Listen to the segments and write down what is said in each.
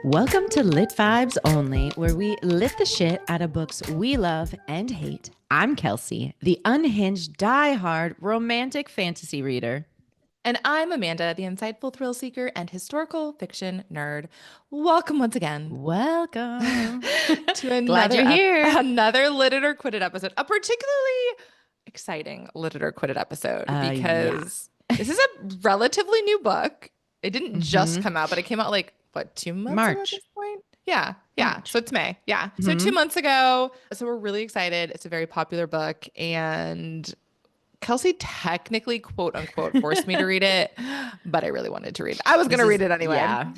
Welcome to Lit Vibes Only, where we lit the shit out of books we love and hate. I'm Kelsey, the unhinged, die-hard, romantic fantasy reader. And I'm Amanda, the insightful thrill seeker and historical fiction nerd. Welcome once again. Welcome. to Glad you're here. Another Lit It or Quit It episode. A particularly exciting Lit It or Quit It episode because this is a relatively new book. It didn't just come out, but it came out like, what, 2 months ago at this point? Yeah. March. So it's May. Yeah. So 2 months ago. So we're really excited. It's a very popular book. And Kelsey technically, quote unquote, forced me to read it, but I really wanted to read it. I was going to read it anyway. Yeah.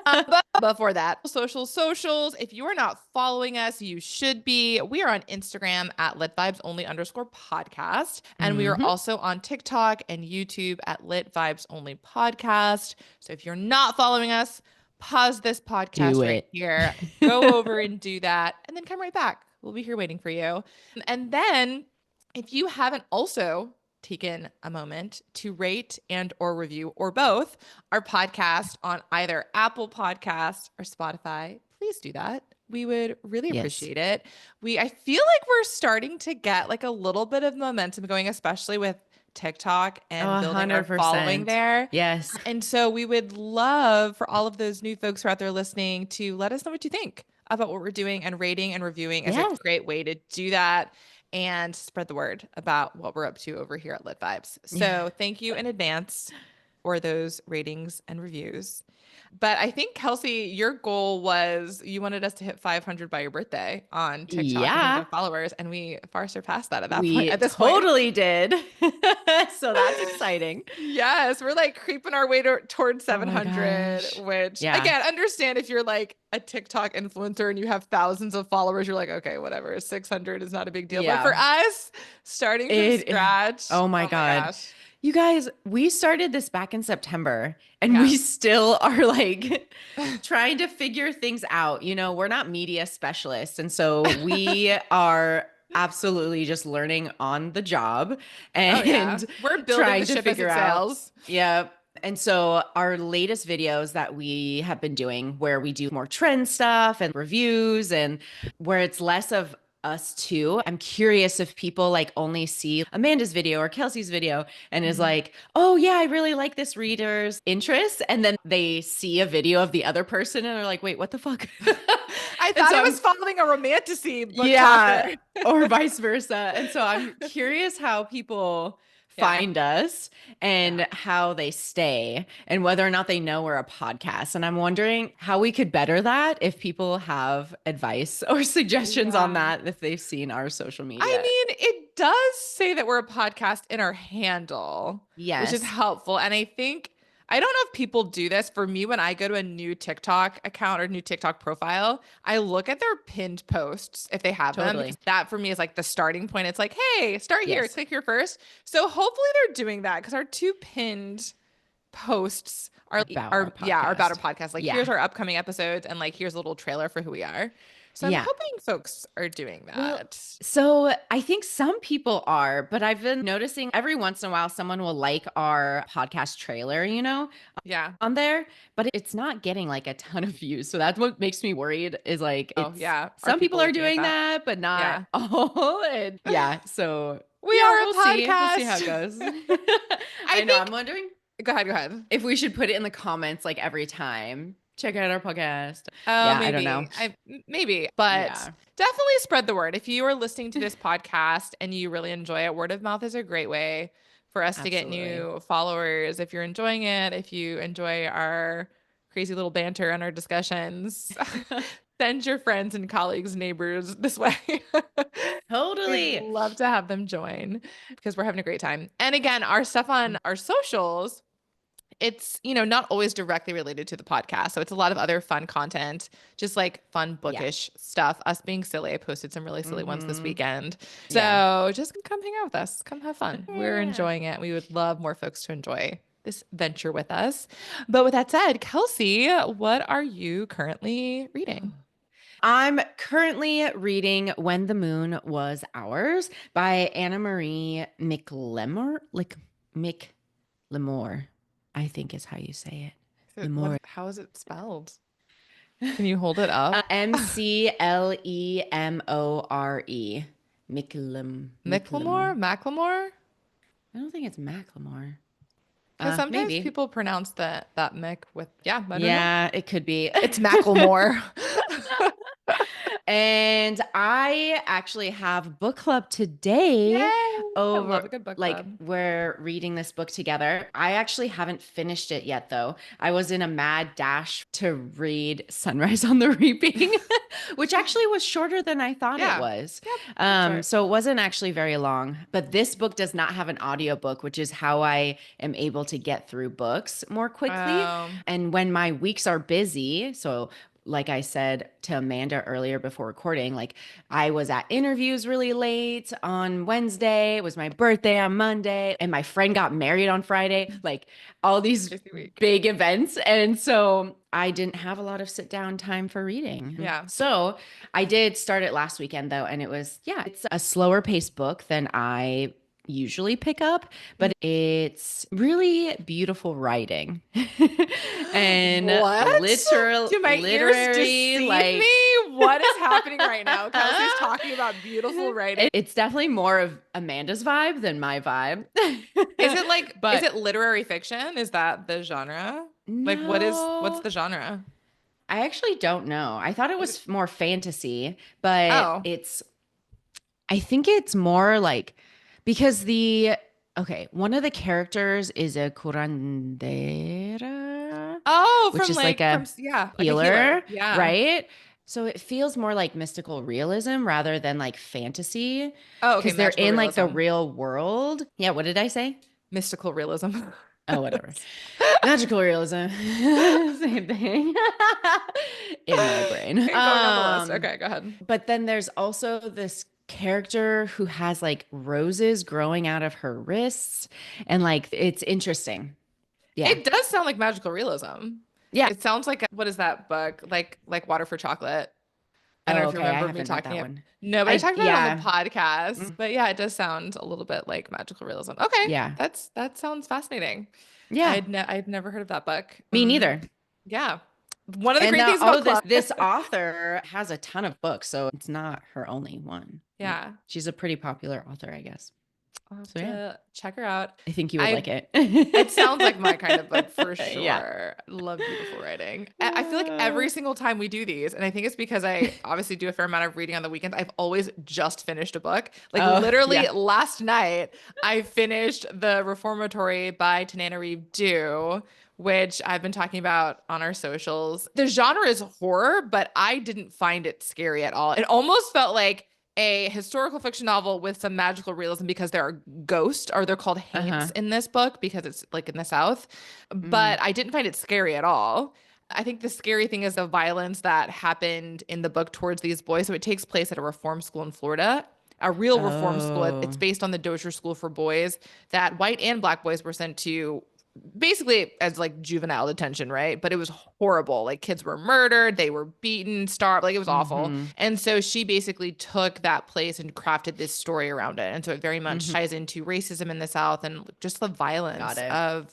But before that, socials. If you are not following us, you should be. We are on Instagram at litvibesonly_podcast. And we are also on TikTok and YouTube at Lit Vibes Only Podcast. So if you're not following us, pause this podcast right here, go over and do that, and then come right back. We'll be here waiting for you. And then if you haven't also taken a moment to rate and or review or both our podcast on either Apple Podcasts or Spotify, please do that. We would really appreciate it. I feel like we're starting to get like a little bit of momentum going, especially with TikTok and building our following there. Yes. And so we would love for all of those new folks who are out there listening to let us know what you think about what we're doing, and rating and reviewing is a great way to do that and spread the word about what we're up to over here at Lit Vibes. So thank you in advance for those ratings and reviews. But I think, Kelsey, your goal was you wanted us to hit 500 by your birthday on TikTok in terms of followers, and we far surpassed that at that point. At this totally did. So that's exciting. Yes, we're like creeping our way towards 700, which again, understand if you're like a TikTok influencer and you have thousands of followers, you're like, okay, whatever, 600 is not a big deal. But for us, starting from scratch, oh my gosh. You guys, we started this back in September and we still are like trying to figure things out. You know, we're not media specialists. And so we are absolutely just learning on the job and we're building the ship as it sails. Yeah. And so our latest videos that we have been doing, where we do more trend stuff and reviews, and where it's less of us too. I'm curious if people like only see Amanda's video or Kelsey's video and is like, oh yeah, I really like this reader's interest. And then they see a video of the other person and they're like, wait, what the fuck? I thought I was following a romantasy book or vice versa. And so I'm curious how people find us and how they stay and whether or not they know we're a podcast. And I'm wondering how we could better that, if people have advice or suggestions on that, if they've seen our social media. I mean, it does say that we're a podcast in our handle, which is helpful. And I think, I don't know if people do this. For me, when I go to a new TikTok account or new TikTok profile, I look at their pinned posts if they have them. That for me is like the starting point. It's like, hey, start here, click here first. So hopefully they're doing that, because our 2 pinned posts are about our podcast. Like, here's our upcoming episodes, and like, here's a little trailer for who we are. So I'm hoping folks are doing that. Well, so I think some people are, but I've been noticing every once in a while someone will like our podcast trailer, you know, on there, but it's not getting like a ton of views. So that's what makes me worried, is like, some people are doing that, but not all. And so we are a podcast. We'll see how it goes. I know. I'm wondering. Go ahead. If we should put it in the comments like every time. Check out our podcast. Maybe. I don't know. Maybe, but definitely spread the word. If you are listening to this podcast and you really enjoy it, word of mouth is a great way for us to get new followers. If you're enjoying it, if you enjoy our crazy little banter and our discussions, send your friends and colleagues, neighbors this way. Totally. We'd love to have them join, because we're having a great time. And again, our stuff on our socials, it's, you know, not always directly related to the podcast. So it's a lot of other fun content, just like fun bookish stuff. Us being silly. I posted some really silly ones this weekend. So just come hang out with us. Come have fun. We're enjoying it. We would love more folks to enjoy this venture with us. But with that said, Kelsey, what are you currently reading? I'm currently reading When the Moon Was Ours by Anna Marie McLemore. McLemore, I think is how you say it. How is it spelled? Can you hold it up? Mclemore. Micklemore? Mclemore. Macklemore? I don't think it's Macklemore. Because sometimes Maybe. people pronounce that Mick with, yeah, I don't know. Yeah, it could be. It's Macklemore. And I actually have book club today Yay! I love a over, good book like, club. we're reading this book together. I actually haven't finished it yet, though. I was in a mad dash to read Sunrise on the Reaping, which actually was shorter than I thought it Yeah. was. Yep. That's right. So it wasn't actually very long. But this book does not have an audiobook, which is how I am able to get through books more quickly. Um, And when my weeks are busy, so like I said to Amanda earlier before recording, like I was at interviews really late on Wednesday. It was my birthday on Monday, and my friend got married on Friday, like all these Busy week. big events. And so I didn't have a lot of sit down time for reading. Yeah. So I did start it last weekend though. And it was, yeah, it's a slower paced book than I usually pick up, but it's really beautiful writing and What? Do my ears literary, deceive like me? What is happening right now? Kelsey's talking about beautiful writing. it's definitely more of Amanda's vibe than my vibe. Is it like, is But it literary fiction? Is that the genre? Like, what's no, the genre? I actually don't know. I thought it Is it, was more fantasy, but oh, I think it's more like because okay, one of the characters is a curandera, oh, which is like a yeah, like a healer. healer, Yeah. right? So it feels more like mystical realism rather than like fantasy Oh, okay, because they're magical in like the realism. real world. Yeah, what did I say? Mystical realism. Oh, whatever. Magical realism. Same thing in my brain. Okay, going down the list. Okay, go ahead. But then there's also this character who has like roses growing out of her wrists and like it's interesting. Yeah. It does sound like magical realism. Yeah. It sounds like what is that book? Like Water for Chocolate. I don't Oh, know if you okay. I remember me haven't read that talking. one. No, but I talked about it on the Yeah. podcast. Mm, But yeah, it does sound a little bit like magical realism. Okay, yeah. that sounds fascinating. Yeah. I'd never heard of that book. Me neither. Yeah, one of the And great now, things about this club. this author has a ton of books, so it's not her only one. Like, Yeah, she's a pretty popular author, I guess. I'll have So yeah, to check her out. I think you would I like it. It sounds like my kind of book for Yeah. sure. Love beautiful writing. I feel like every single time we do these, and I think it's because I obviously do a fair amount of reading on the weekends, I've always just finished a book. Like Oh, literally yeah. last night, I finished the Reformatory by Tananarive Due, which I've been talking about on our socials. The genre is horror, but I didn't find it scary at all. It almost felt like a historical fiction novel with some magical realism because there are ghosts, or they're called haints Uh-huh. in this book because it's like in the South. Mm. But I didn't find it scary at all. I think the scary thing is the violence that happened in the book towards these boys. So it takes place at a reform school in Florida, a real reform school. It's Oh. based on the Dozier School for Boys that white and black boys were sent to basically as like juvenile detention, right? But it was horrible. Like kids were murdered, they were beaten, starved, like it was awful. Mm-hmm. And so she basically took that place and crafted this story around it. And so it very much Mm-hmm. ties into racism in the South and just the violence Got it. of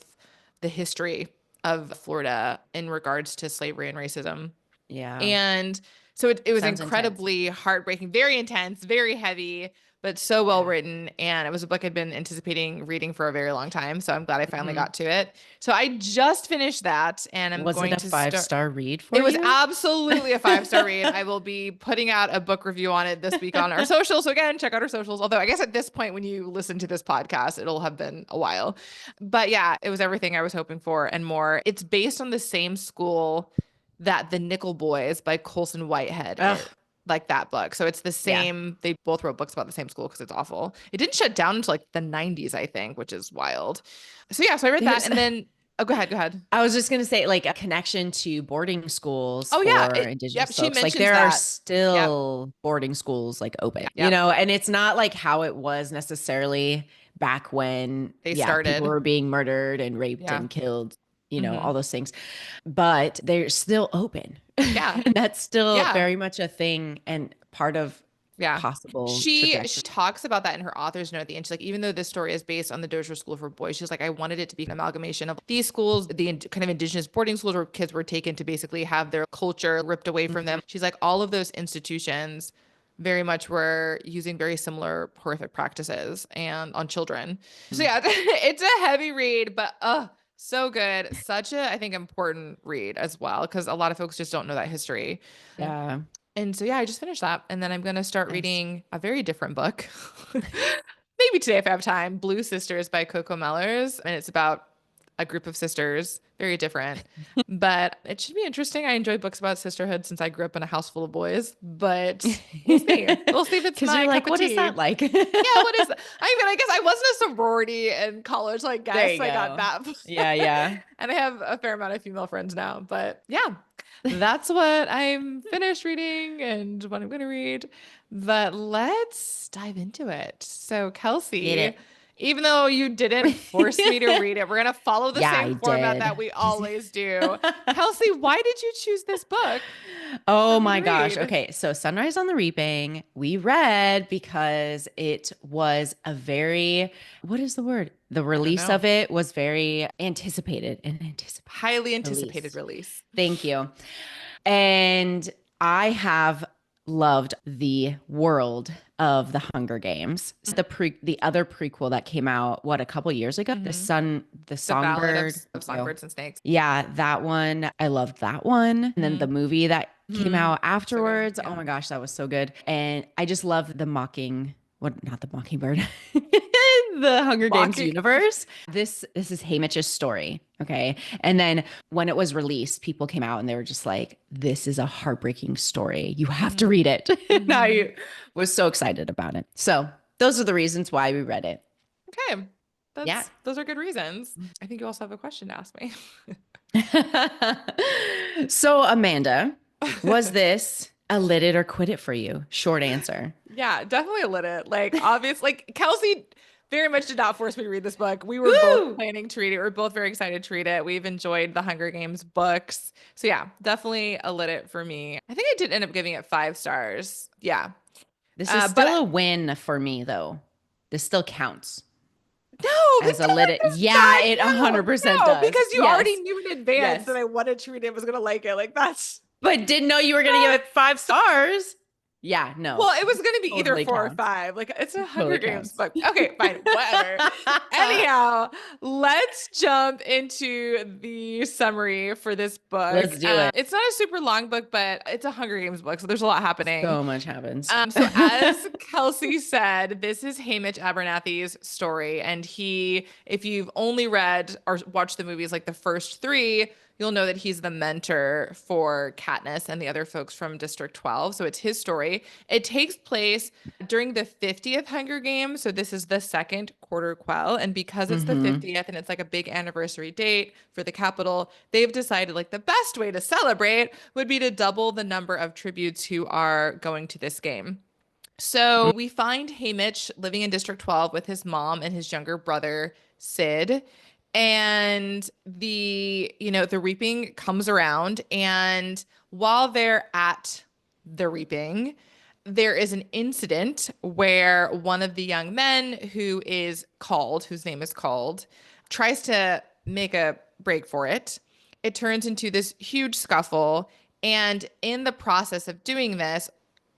the history of Florida in regards to slavery and racism. Yeah. And so it was Sounds intense. incredibly heartbreaking, very intense, very heavy, but so well written. And it was a book I'd been anticipating reading for a very long time. So I'm glad I finally Mhm. got to it. So I just finished that and I'm Was going it a to start. 5-star read for It was you? absolutely a 5-star read. I will be putting out a book review on it this week on our socials. So again, check out our socials. Although I guess at this point, when you listen to this podcast, it'll have been a while. But yeah, it was everything I was hoping for and more. It's based on the same school that The Nickel Boys by Colson Whitehead Ugh. is. Like that book. So it's the Yeah. same. They both wrote books about the same school because it's awful. It didn't shut down until like the 90s, I think, which is wild. So yeah, so I read that There's- and then, oh, go ahead, go ahead. I was just gonna say, like a connection to boarding schools Oh yeah, for yep, Indigenous she folks. Like mentions there are that. Yep, still boarding schools like open, yep. you know, and it's not like how it was necessarily back when, They yeah, started. people were being murdered and raped Yeah. and killed, you know, Mhm. all those things, but they're still open. Yeah. And that's still Yeah. very much a thing and part of Yeah. possible She trajectory. talks about that in her author's note at the end. She's like, even though this story is based on the Dozier School for Boys, she's like, I wanted it to be an amalgamation of these schools, the kind of indigenous boarding schools where kids were taken to basically have their culture ripped away from them. She's like, all of those institutions very much were using very similar horrific practices and on children. So yeah, it's a heavy read, but so good. Such a, I think, important read as well, because a lot of folks just don't know that history. Yeah. And so, yeah, I just finished that. And then I'm going to start Nice. reading a very different book. Maybe today if I have time. Blue Sisters by Coco Mellers. And it's about a group of sisters, very different. But it should be interesting. I enjoy books about sisterhood since I grew up in a house full of boys. But we'll see. We'll see if it's Because my you're like, cup of what is tea. that like? Yeah, what is that? I mean, I guess I wasn't a sorority in college, so I There guess you I got go. that. Yeah, yeah. And I have a fair amount of female friends now. But yeah, that's what I'm finished reading and what I'm going to read. But let's dive into it. So, Get Kelsey, it. even though you didn't force me to read it, we're going to follow the Yeah, same I format did. that we always do. Kelsey, why did you choose this book Oh for me my to gosh. read? Okay. So Sunrise on the Reaping, we read because it was a very, what is the word? The I don't release know. of it was very anticipated and anticipated Highly anticipated release. release. Thank you. And I have loved the world of the Hunger Games. The other prequel that came out, what, a couple years ago? Mm-hmm. The The Ballad Songbird. of Thank you. Songbirds and Snakes. Yeah, that one. I loved that one. And then the movie that came Mm-hmm. out So good. afterwards. Yeah. Oh my gosh, that was so good. And I just love the not the Mockingbird, the Hunger Games Walking. universe. This is Hamish's story. Okay. And then when it was released, people came out and they were just like, this is a heartbreaking story. You have to read it. And Mm-hmm. I was so excited about it. So those are the reasons why we read it. Okay. Yeah. Those are good reasons. I think you also have a question to ask me. So, Amanda, was this a lit it or quit it for you? Short answer. Yeah, definitely a lit it. Like obvious, like Kelsey very much did not force me to read this book. We were both Woo! planning to read it. We are both very excited to read it. We've enjoyed the Hunger Games books. So yeah, definitely a lit it for me. I think I did end up giving it 5 stars. Yeah. This is But still a win for me, though. This still counts no, this as a lit definitely it. does Yeah, not it count. 100% No, does. because you already Yes. knew in advance that Yes. I wanted to read it, was gonna like it. Like that's But didn't know you were going to give it 5 stars. Yeah, no. well, it was going to be either Totally 4 or counts. 5. Like it's a Hunger Totally Games counts. book. Okay, fine, whatever. Anyhow, let's jump into the summary for this book. Let's do it. It's not a super long book, but it's a Hunger Games book, so there's a lot happening. So much happens. So as Kelsey said, this is Hamish Abernathy's story, and if you've only read or watched the movies, like the first 3, you'll know that he's the mentor for Katniss and the other folks from District 12. So it's his story. It takes place during the 50th Hunger Games. So this is the second quarter quell. And because it's the 50th and it's like a big anniversary date for the Capitol, they've decided like the best way to celebrate would be to double the number of tributes who are going to this game. So we find Hamish living in District 12 with his mom and his younger brother, Sid. And the reaping comes around, and while they're at the reaping, there is an incident where one of the young men whose name is called, tries to make a break for it. It turns into this huge scuffle, and in the process of doing this,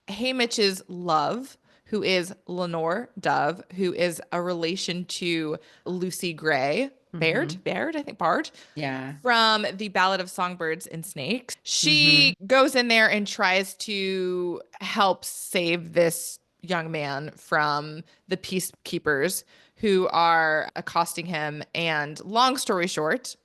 Hamish's love, who is Lenore Dove, who is a relation to Lucy Gray, Baird, I think Bard. Yeah. From the Ballad of Songbirds and Snakes. She goes in there and tries to help save this young man from the peacekeepers who are accosting him. And long story short,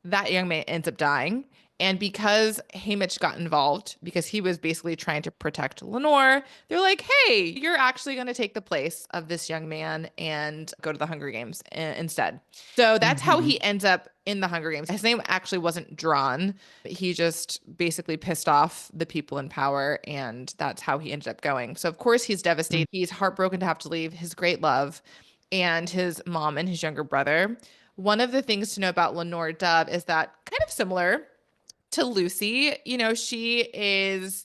that young man ends up dying. And because Hamish got involved, because he was basically trying to protect Lenore, they're like, hey, you're actually going to take the place of this young man and go to the Hunger Games instead. So that's how he ends up in the Hunger Games. His name actually wasn't drawn. He just basically pissed off the people in power, and that's how he ended up going. So, of course, he's devastated. He's heartbroken to have to leave his great love and his mom and his younger brother. One of the things to know about Lenore Dove is that kind of similar to Lucy, she is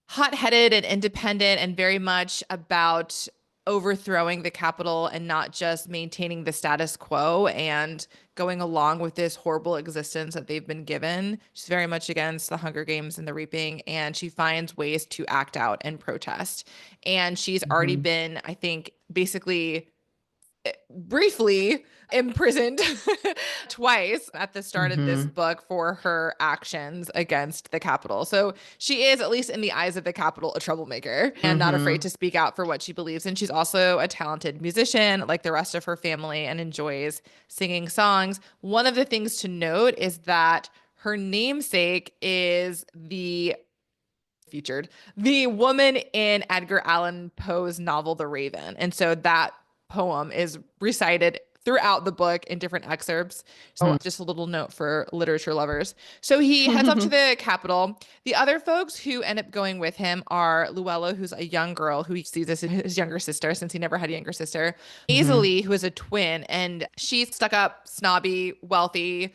hot-headed and independent and very much about overthrowing the Capitol and not just maintaining the status quo and going along with this horrible existence that they've been given. She's very much against the Hunger Games and the Reaping, and she finds ways to act out and protest. And she's already been, I think, basically briefly imprisoned twice at the start of this book for her actions against the Capitol. So she is, at least in the eyes of the Capitol, a troublemaker and not afraid to speak out for what she believes. And she's also a talented musician like the rest of her family and enjoys singing songs. One of the things to note is that her namesake is the woman in Edgar Allan Poe's novel, The Raven. And so that poem is recited throughout the book in different excerpts. So just a little note for literature lovers. So he heads up to the Capitol. The other folks who end up going with him are Luella, who's a young girl who he sees as his younger sister since he never had a younger sister. Azalee, who is a twin, and she's stuck up, snobby, wealthy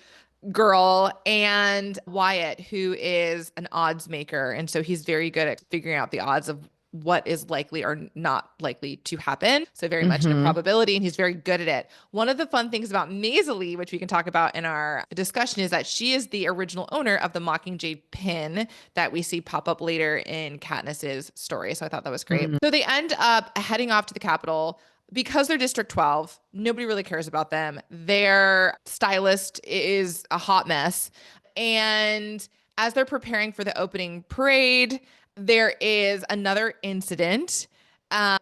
girl, and Wyatt, who is an odds maker. And so he's very good at figuring out the odds of what is likely or not likely to happen. So very much in a probability, and he's very good at it. One of the fun things about Maisie, which we can talk about in our discussion, is that she is the original owner of the Mockingjay pin that we see pop up later in Katniss's story. So I thought that was great. So they end up heading off to the Capitol. Because they're District 12, nobody really cares about them. Their stylist is a hot mess. And as they're preparing for the opening parade, there is another incident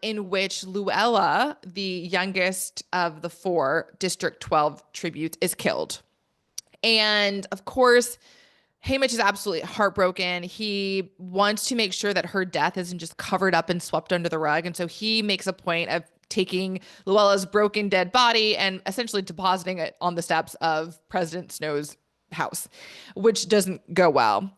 in which Luella, the youngest of the 4 District 12 tributes, is killed. And of course, Hamish is absolutely heartbroken. He wants to make sure that her death isn't just covered up and swept under the rug. And so he makes a point of taking Luella's broken dead body and essentially depositing it on the steps of President Snow's house, which doesn't go well.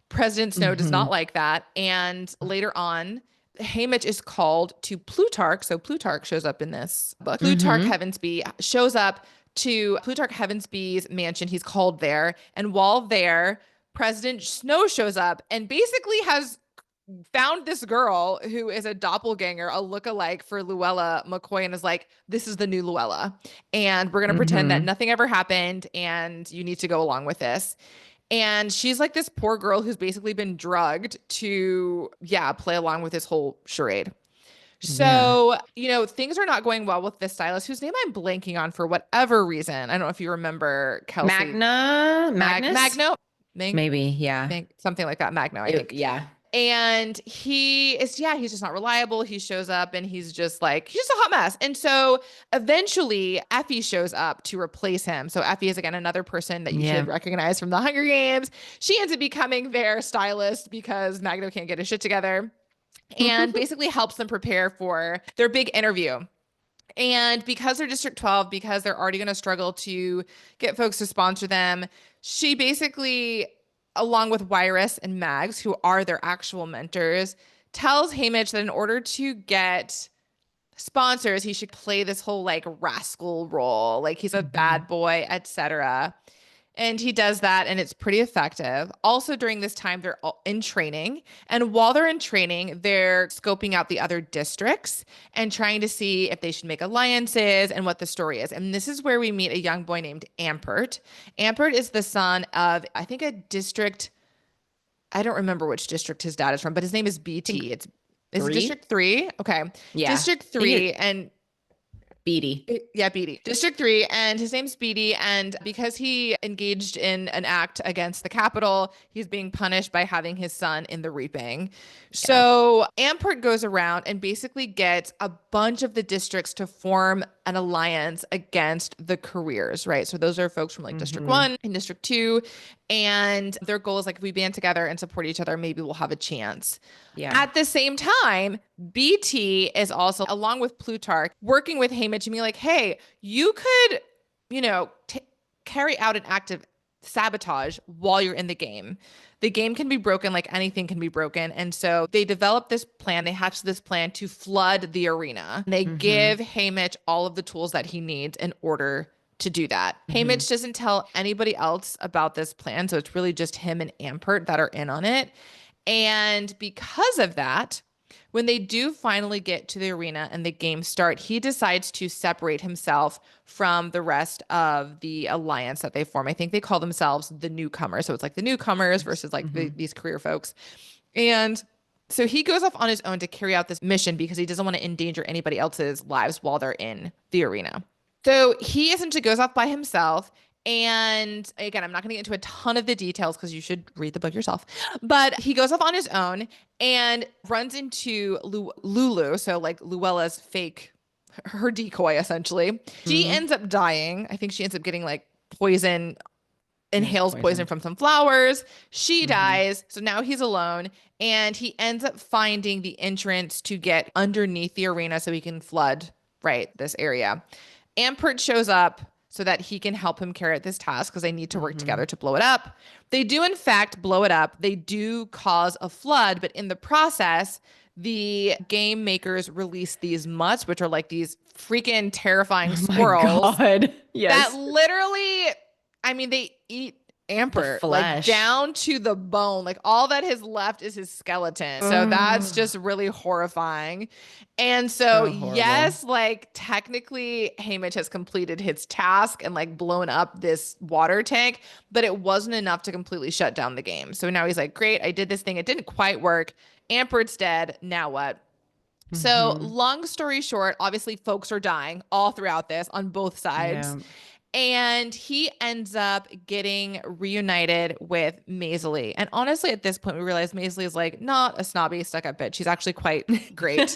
President Snow does not like that. And later on, Hamish is called to Plutarch. So Plutarch shows up in this book. Plutarch Heavensbee shows up to Plutarch Heavensbee's mansion. He's called there. And while there, President Snow shows up and basically has found this girl who is a doppelganger, a lookalike for Luella McCoy, and is like, this is the new Luella. And we're going to pretend that nothing ever happened and you need to go along with this. And she's like this poor girl who's basically been drugged to, play along with this whole charade. So, things are not going well with this stylist whose name I'm blanking on for whatever reason. I don't know if you remember, Kelsey. Magno? Maybe, yeah. Something like that. Magno, I think. Yeah. And he's just not reliable. He shows up and he's just a hot mess. And so eventually Effie shows up to replace him. So Effie is, again, another person that you should recognize from the Hunger Games. She ends up becoming their stylist because Magno can't get his shit together and basically helps them prepare for their big interview. And because they're District 12, because they're already going to struggle to get folks to sponsor them, she basically, along with Wyrus and Mags, who are their actual mentors, tells Hamish that in order to get sponsors, he should play this whole rascal role, like he's a bad boy, etc. And he does that, and it's pretty effective. Also, during this time, they're all in training. And while they're in training, they're scoping out the other districts and trying to see if they should make alliances and what the story is. And this is where we meet a young boy named Ampert. Ampert is the son of, I think, a district. I don't remember which district his dad is from, but his name is BT. Is it District 3? Okay. Yeah. District 3 and Beatty. Yeah, Beatty. District 3, and his name's Beatty, and because he engaged in an act against the Capitol, he's being punished by having his son in the reaping. So Ampert goes around and basically gets a bunch of the districts to form an alliance against the careers, right? So those are folks from District 1 and District 2, and their goal is if we band together and support each other, maybe we'll have a chance. Yeah. At the same time, BT is also, along with Plutarch, working with Hamish and being like, hey, you could, carry out an act of sabotage while you're in the game. The game can be broken like anything can be broken. And so they develop this plan. They hatch this plan to flood the arena. They give Hamish all of the tools that he needs in order to do that. Hamish doesn't tell anybody else about this plan. So it's really just him and Ampert that are in on it. And because of that, when they do finally get to the arena and the games start, he decides to separate himself from the rest of the alliance that they form. I think they call themselves the newcomers. So it's like the newcomers versus like these career folks. And so he goes off on his own to carry out this mission because he doesn't want to endanger anybody else's lives while they're in the arena. So he essentially goes off by himself. And again, I'm not going to get into a ton of the details because you should read the book yourself. But he goes off on his own and runs into Lulu. So like Luella's fake, her decoy essentially. She ends up dying. I think she ends up getting like poison, inhales poison from some flowers. She dies. So now he's alone. And he ends up finding the entrance to get underneath the arena so he can flood, right, this area. Ampert shows up so that he can help him carry out this task because they need to work together to blow it up. They do, in fact, blow it up. They do cause a flood, but in the process, the game makers release these mutts, which are like these freaking terrifying squirrels. God. Yes. That literally, I mean, they eat Ampert like down to the bone. Like all that is left is his skeleton. So that's just really horrifying. And so yes, like technically Hamish has completed his task and like blown up this water tank, but it wasn't enough to completely shut down the game. So now he's like, great, I did this thing. It didn't quite work. Ampert's dead. Now what? So long story short, obviously folks are dying all throughout this on both sides. Yeah. And he ends up getting reunited with Maisley. And honestly, at this point, we realize Maisley is like not a snobby, stuck-up bitch. She's actually quite great.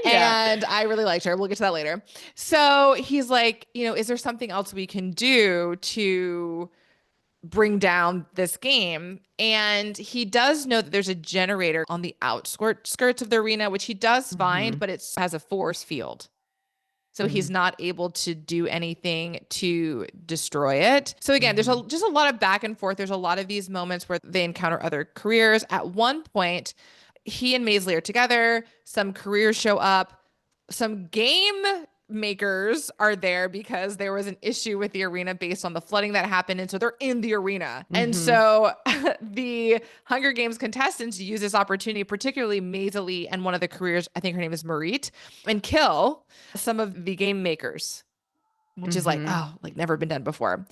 And I really liked her. We'll get to that later. So he's like, you know, is there something else we can do to bring down this game? And he does know that there's a generator on the outskirts of the arena, which he does find, but it has a force field. So he's not able to do anything to destroy it. So again, there's just a lot of back and forth. There's a lot of these moments where they encounter other careers. At one point, he and Maisley are together. Some careers show up. Some game makers are there because there was an issue with the arena based on the flooding that happened. And so they're in the arena. And so the Hunger Games contestants use this opportunity, particularly Maisley and one of the careers, I think her name is Marit, and kill some of the game makers, which is like, oh, like never been done before.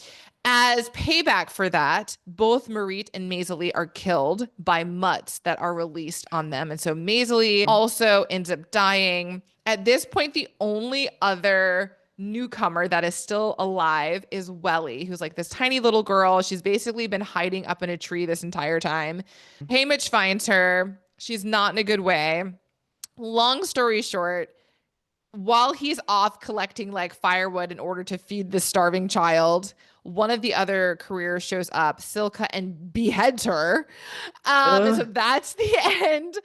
As payback for that, both Marit and Maisley are killed by mutts that are released on them. And so Maisley also ends up dying. At this point, the only other newcomer that is still alive is Welly, who's like this tiny little girl. She's basically been hiding up in a tree this entire time. Hamish finds her. She's not in a good way. Long story short, while he's off collecting like firewood in order to feed the starving child, one of the other careers shows up, Silka, and beheads her. And so that's the end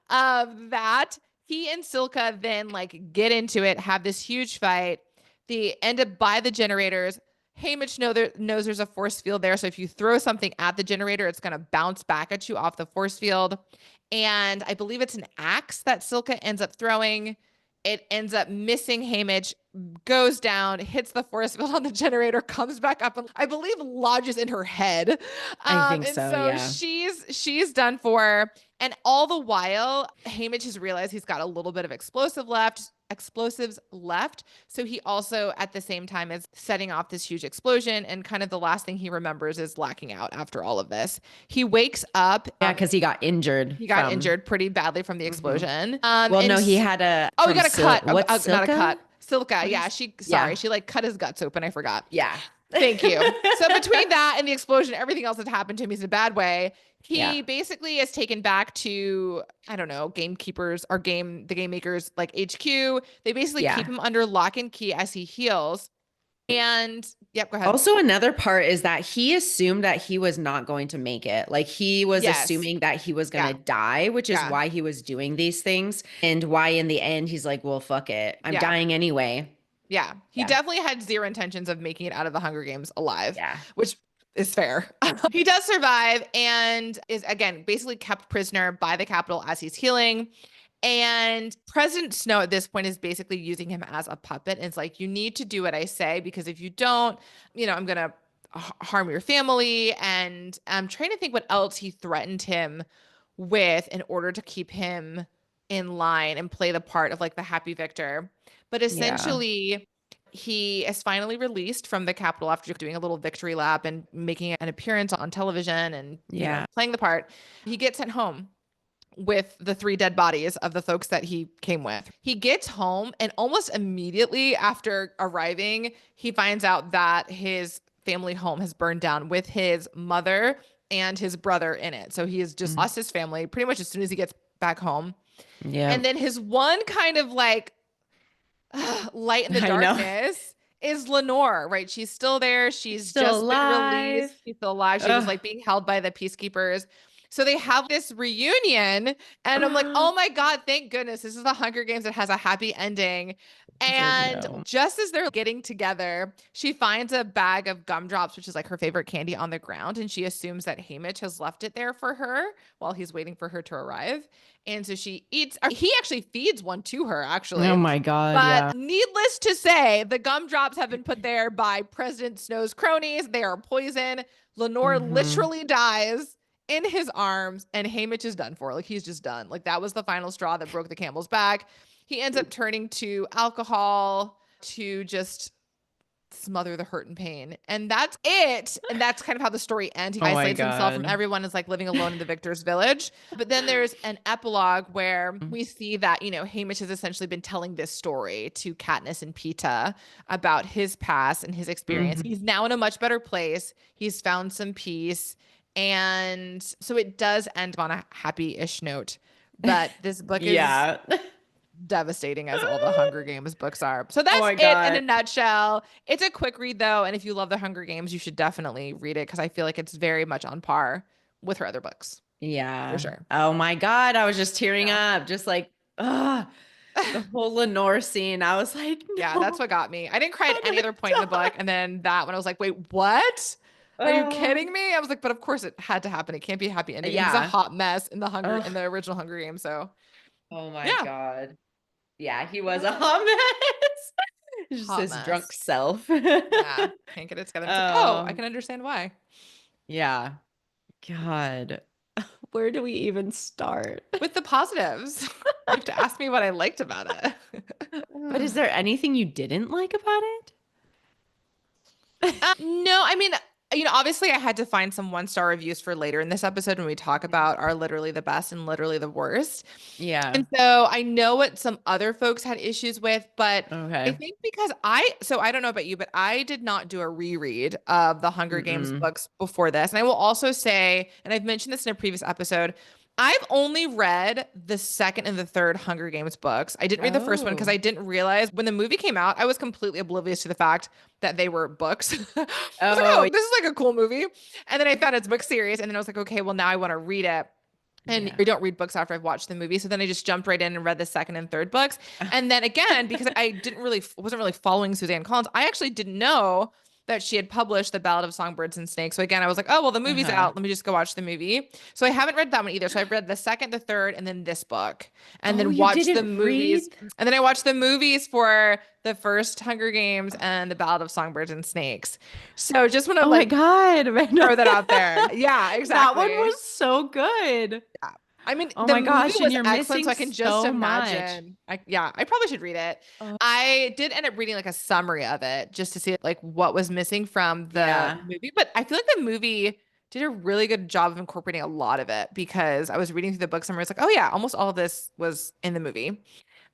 of that. He and Silka then like get into it, have this huge fight. They end up by the generators. Hamish knows there's a force field there. So if you throw something at the generator, it's going to bounce back at you off the force field. And I believe it's an axe that Silka ends up throwing. It ends up missing Hamish, goes down, hits the force field on the generator, comes back up, and I believe lodges in her head. I think so, yeah. She's done for. And all the while, Hamish has realized he's got a little bit of explosives left. So he also, at the same time, is setting off this huge explosion. And kind of the last thing he remembers is blacking out after all of this. He wakes up. Yeah, because he got injured. He got injured pretty badly from the explosion. Well, no, he had a... Oh, he got a cut. What's not a cut. Silka. Yeah, she like cut his guts open. I forgot. Yeah. Thank you. So between that and the explosion, everything else that happened to him, he's in a bad way. He basically is taken back to, I don't know, gamekeepers or the game makers like HQ. They basically keep him under lock and key as he heals. And go ahead. Also, another part is that he assumed that he was not going to make it. Like he was assuming that he was going to die, which is why he was doing these things and why in the end he's like, well, fuck it. I'm dying anyway. Yeah. He definitely had zero intentions of making it out of the Hunger Games alive. Yeah. Which is fair. He does survive and is, again, basically kept prisoner by the Capitol as he's healing. And President Snow at this point is basically using him as a puppet. And it's like, you need to do what I say, because if you don't, I'm going to harm your family. And I'm trying to think what else he threatened him with in order to keep him in line and play the part of like the happy victor. But Yeah. essentially, he is finally released from the Capitol after doing a little victory lap and making an appearance on television and, Yeah. playing the part. He gets sent home with the 3 dead bodies of the folks that he came with. He gets home and almost immediately after arriving, he finds out that his family home has burned down with his mother and his brother in it. So he has just lost his family pretty much as soon as he gets back home. Yeah. And then his one kind of like light in the I know. darkness is Lenore, right? She's still there. She's Still just been alive. released. She's still alive. She was Ugh. like being held by the peacekeepers. So they have this reunion, and I'm like, oh my God, thank goodness. This is the Hunger Games that has a happy ending. But And no. just as they're getting together, she finds a bag of gumdrops, which is like her favorite candy, on the ground. And she assumes that Hamish has left it there for her while he's waiting for her to arrive. And so she eats, or he actually feeds one to her, Oh actually. my God. But Yeah. needless to say, the gumdrops have been put there by President Snow's cronies. They are poison. Lenore Mm-hmm. literally dies in his arms, and Hamish is done for. Like, he's just done. Like, that was the final straw that broke the camel's back. He ends up turning to alcohol to just smother the hurt and pain. And that's it. And that's kind of how the story ends. He Oh my isolates himself from God. everyone, is like living alone in the victor's village. But then there's an epilogue where Mm. we see that, Hamish has essentially been telling this story to Katniss and Peeta about his past and his experience. Mhm. He's now in a much better place. He's found some peace. And so it does end on a happy-ish note. But this book is Yeah. devastating, as all the Hunger Games books are. So Oh that's my it in God. a nutshell. It's a quick read though, and if you love the Hunger Games, you should definitely read it because I feel like it's very much on par with her other books for Yeah. sure. Oh my God. I was just tearing Yeah. up, just like, the whole Lenore scene. I was like, Yeah, that's no, what got me. I didn't cry at I'm any gonna other point in the die. book, and then that one I was like, wait, what? Are you Oh, kidding me? I was like, but of course it had to happen. It can't be a happy ending. And he's a yeah. hot mess in Oh, the original Hunger Games. So oh my yeah, God. Yeah, he but was that's a it. hot mess. Just Hot his drunk mess. self. Yeah, can't get it together. And it's like, oh, I Um, can understand why. yeah. God. Where do we even start? With the positives. You have to ask me what I liked about it. But is there anything you didn't like about it? No, I mean, obviously I had to find some 1-star reviews for later in this episode when we talk about our literally the best and literally the worst. Yeah. And so I know what some other folks had issues with, but I Okay. think because I don't know about you, but I did not do a reread of the Hunger Games Mm-mm. books before this. And I will also say, and I've mentioned this in a previous episode, I've only read the second and the third Hunger Games books. I didn't read the first one because Oh. I didn't realize when the movie came out, I was completely oblivious to the fact that they were books. I was like, Oh, oh, this is like a cool movie. And then I found it's book series, and then I was like, okay, well now I want to read it. And yeah. I don't read books after I've watched the movie. So then I just jumped right in and read the second and third books. And then again, because I wasn't really following Suzanne Collins, I actually didn't know that she had published The Ballad of Songbirds and Snakes. So again, I was like, oh, well, the movie's Uh-huh. out. Let me just go watch the movie. So I haven't read that one either. So I've read the second, the third, and then this book, and Oh, then you watched the didn't read? movies. And then I watched the movies for the first Hunger Games and The Ballad of Songbirds and Snakes. So just want to Oh my like God, Amanda. throw that out there. Yeah, That one exactly. was so good. Yeah. I mean, Oh the my movie gosh, and was you're excellent, missing so I can just so much. imagine. I probably should read it. Oh, I did end up reading like a summary of it just to see like what was missing from the yeah. movie, but I feel like the movie did a really good job of incorporating a lot of it because I was reading through the book summary. It's like, oh yeah, almost all of this was in the movie.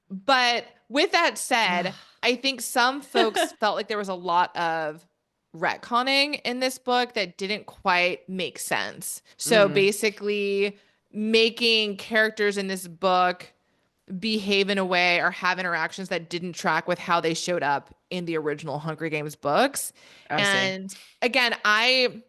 But with that said, I think some folks felt like there was a lot of retconning in this book that didn't quite make sense. So Mm. basically, making characters in this book behave in a way or have interactions that didn't track with how they showed up in the original Hunger Games books. I see. And again, I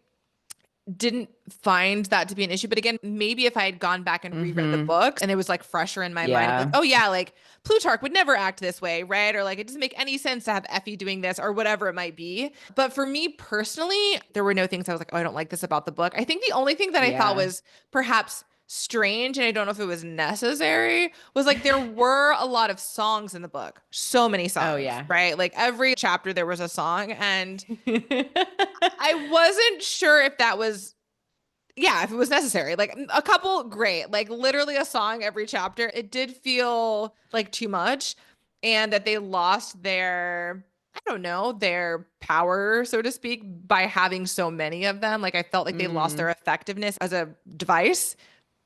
didn't find that to be an issue. But again, maybe if I had gone back and reread the Mm-hmm. books and it was like fresher in my mind, like, Yeah. oh yeah, like Plutarch would never act this way, right? Or like it doesn't make any sense to have Effie doing this or whatever it might be. But for me personally, there were no things I was like, oh, I don't like this about the book. I think the only thing that I thought Yeah. was perhaps strange, and I don't know if it was necessary, was like there were a lot of songs in the book. So many Oh songs, yeah. right? Like every chapter there was a song. And I wasn't sure if that was Yeah, if it was necessary. Like a couple, great. Like literally a song every chapter. It did feel like too much, and that they lost their, I don't know, their power, so to speak, by having so many of them. Like I felt like they lost their Mm. effectiveness as a device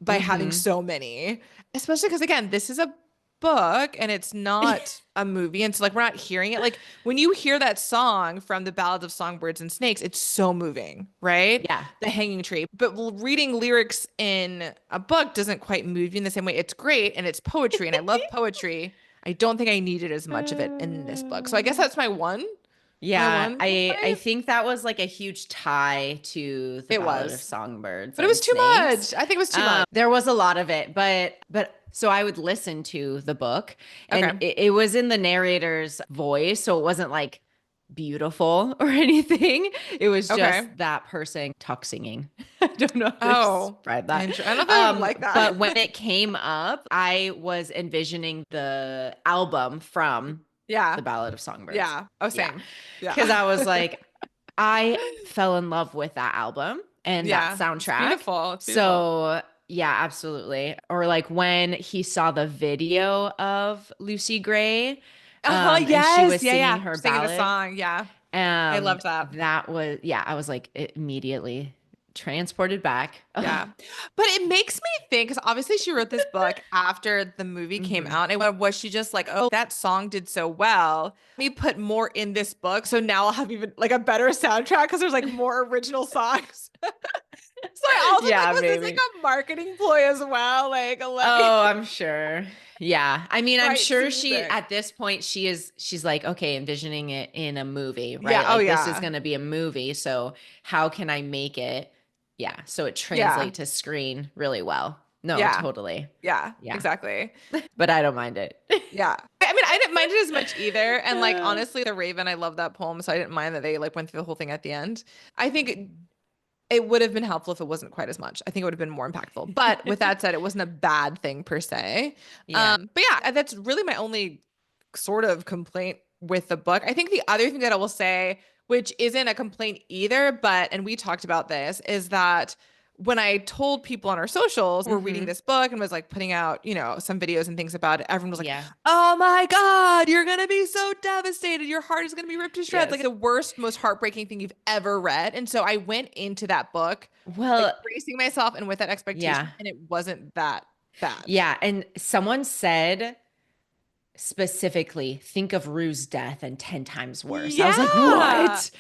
by having Mm-hmm. so many. Especially because again, this is a book and it's not a movie. And so like we're not hearing it. Like when you hear that song from the Ballads of Songbirds and Snakes, it's so moving, right? Yeah. The Hanging Tree. But reading lyrics in a book doesn't quite move you in the same way. It's great and it's poetry and I love poetry. I don't think I needed as much of it in this book. So I guess Uh, that's my yeah, one I complaint. think that was like a huge tie to the It Ballad of was. Songbirds But it and was too Snakes. much. I think it was too much. There was a lot of it, but so I would listen to the book, and Okay. it was in the narrator's voice, so it wasn't like beautiful or anything. It was just Okay. that person talk singing. I don't know how to Oh, describe that. I don't know if I would like that. But when it came up, I was envisioning the album from Yeah. the Ballad of Songbirds. Yeah. Oh, Yeah. same. Because Yeah. I was like, I fell in love with that album and that Yeah. It's soundtrack. beautiful. It's beautiful. So, yeah, absolutely. Or like when he saw the video of Lucy Gray, Oh, and she was yes. Yeah, singing yeah. her Singing the ballad. song. Yeah. I loved that. That was, yeah, I was like immediately transported back. Yeah. But it makes me think, because obviously she wrote this book after the movie came Hmm. out. And was she just like, oh, that song did so well. Let me put more in this book. So now I'll have even like a better soundtrack because there's like more original songs. So I also was like, Yeah, was this like maybe. a marketing ploy as well? Like, let me Oh, I'm sure. Yeah. I mean, I'm write sure some she, music. at this point, she's like, okay, envisioning it in a movie, Yeah. right? Oh, Like this is yeah. going to be a movie. So how can I make it? Yeah. So it Yeah. translates to screen really well. No, Yeah. totally. Yeah. Yeah. Exactly. But I don't mind it. Yeah. I mean, I didn't mind it as much either. And like Uh, honestly, The Raven, I love that poem, so I didn't mind that they like went through the whole thing at the end. I think it would have been helpful if it wasn't quite as much. I think it would have been more impactful. But with that said, it wasn't a bad thing per se. yeah. But yeah, that's really my only sort of complaint with the book. I think the other thing that I will say, which isn't a complaint either, but and we talked about this, is that when I told people on our socials we're reading Hmm. this book and was like putting out, some videos and things about it, everyone was like, Yeah. "Oh my God, you're gonna be so devastated. Your heart is gonna be ripped to shreds." Like Yes. the worst, most heartbreaking thing you've ever read. And so I went into that book like Well, bracing myself and with that expectation, yeah. and it wasn't that bad. Yeah. And someone said specifically, think of Rue's death and 10 times worse. I was like, Yeah. what?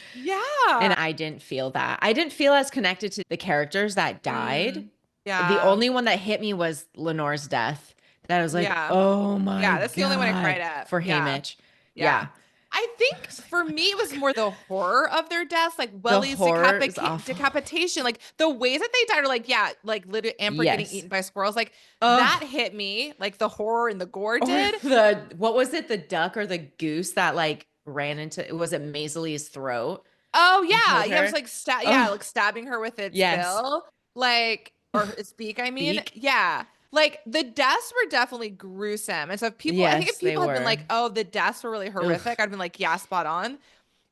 And Yeah. I didn't feel that. I didn't feel as connected to the characters that died. Mm, The yeah. only one that hit me was Lenore's death. That I was like, Yeah. oh my Yeah. That's the only one I God, cried at. for Yeah. Hamish. Yeah. Yeah. I I think was like, for me, it was more the horror of their deaths, like the Welly's horror is awful. decapitation, like the ways that they died are like, yeah, like literally Amber getting Yes. eaten by squirrels. Like that Oh, hit me, like the horror and the gore or did. what was it? The duck or the goose that like ran into, was it Maisley's throat Oh and yeah. killed Yeah. It was her? like Oh, like stabbing her with its yes. bill. Like, or its beak, I mean. Beak. Yeah. Like the deaths were definitely gruesome. And so I think if Yes, they people had been were. like, oh, the deaths were really Ugh. horrific, I'd been like, yeah, spot on.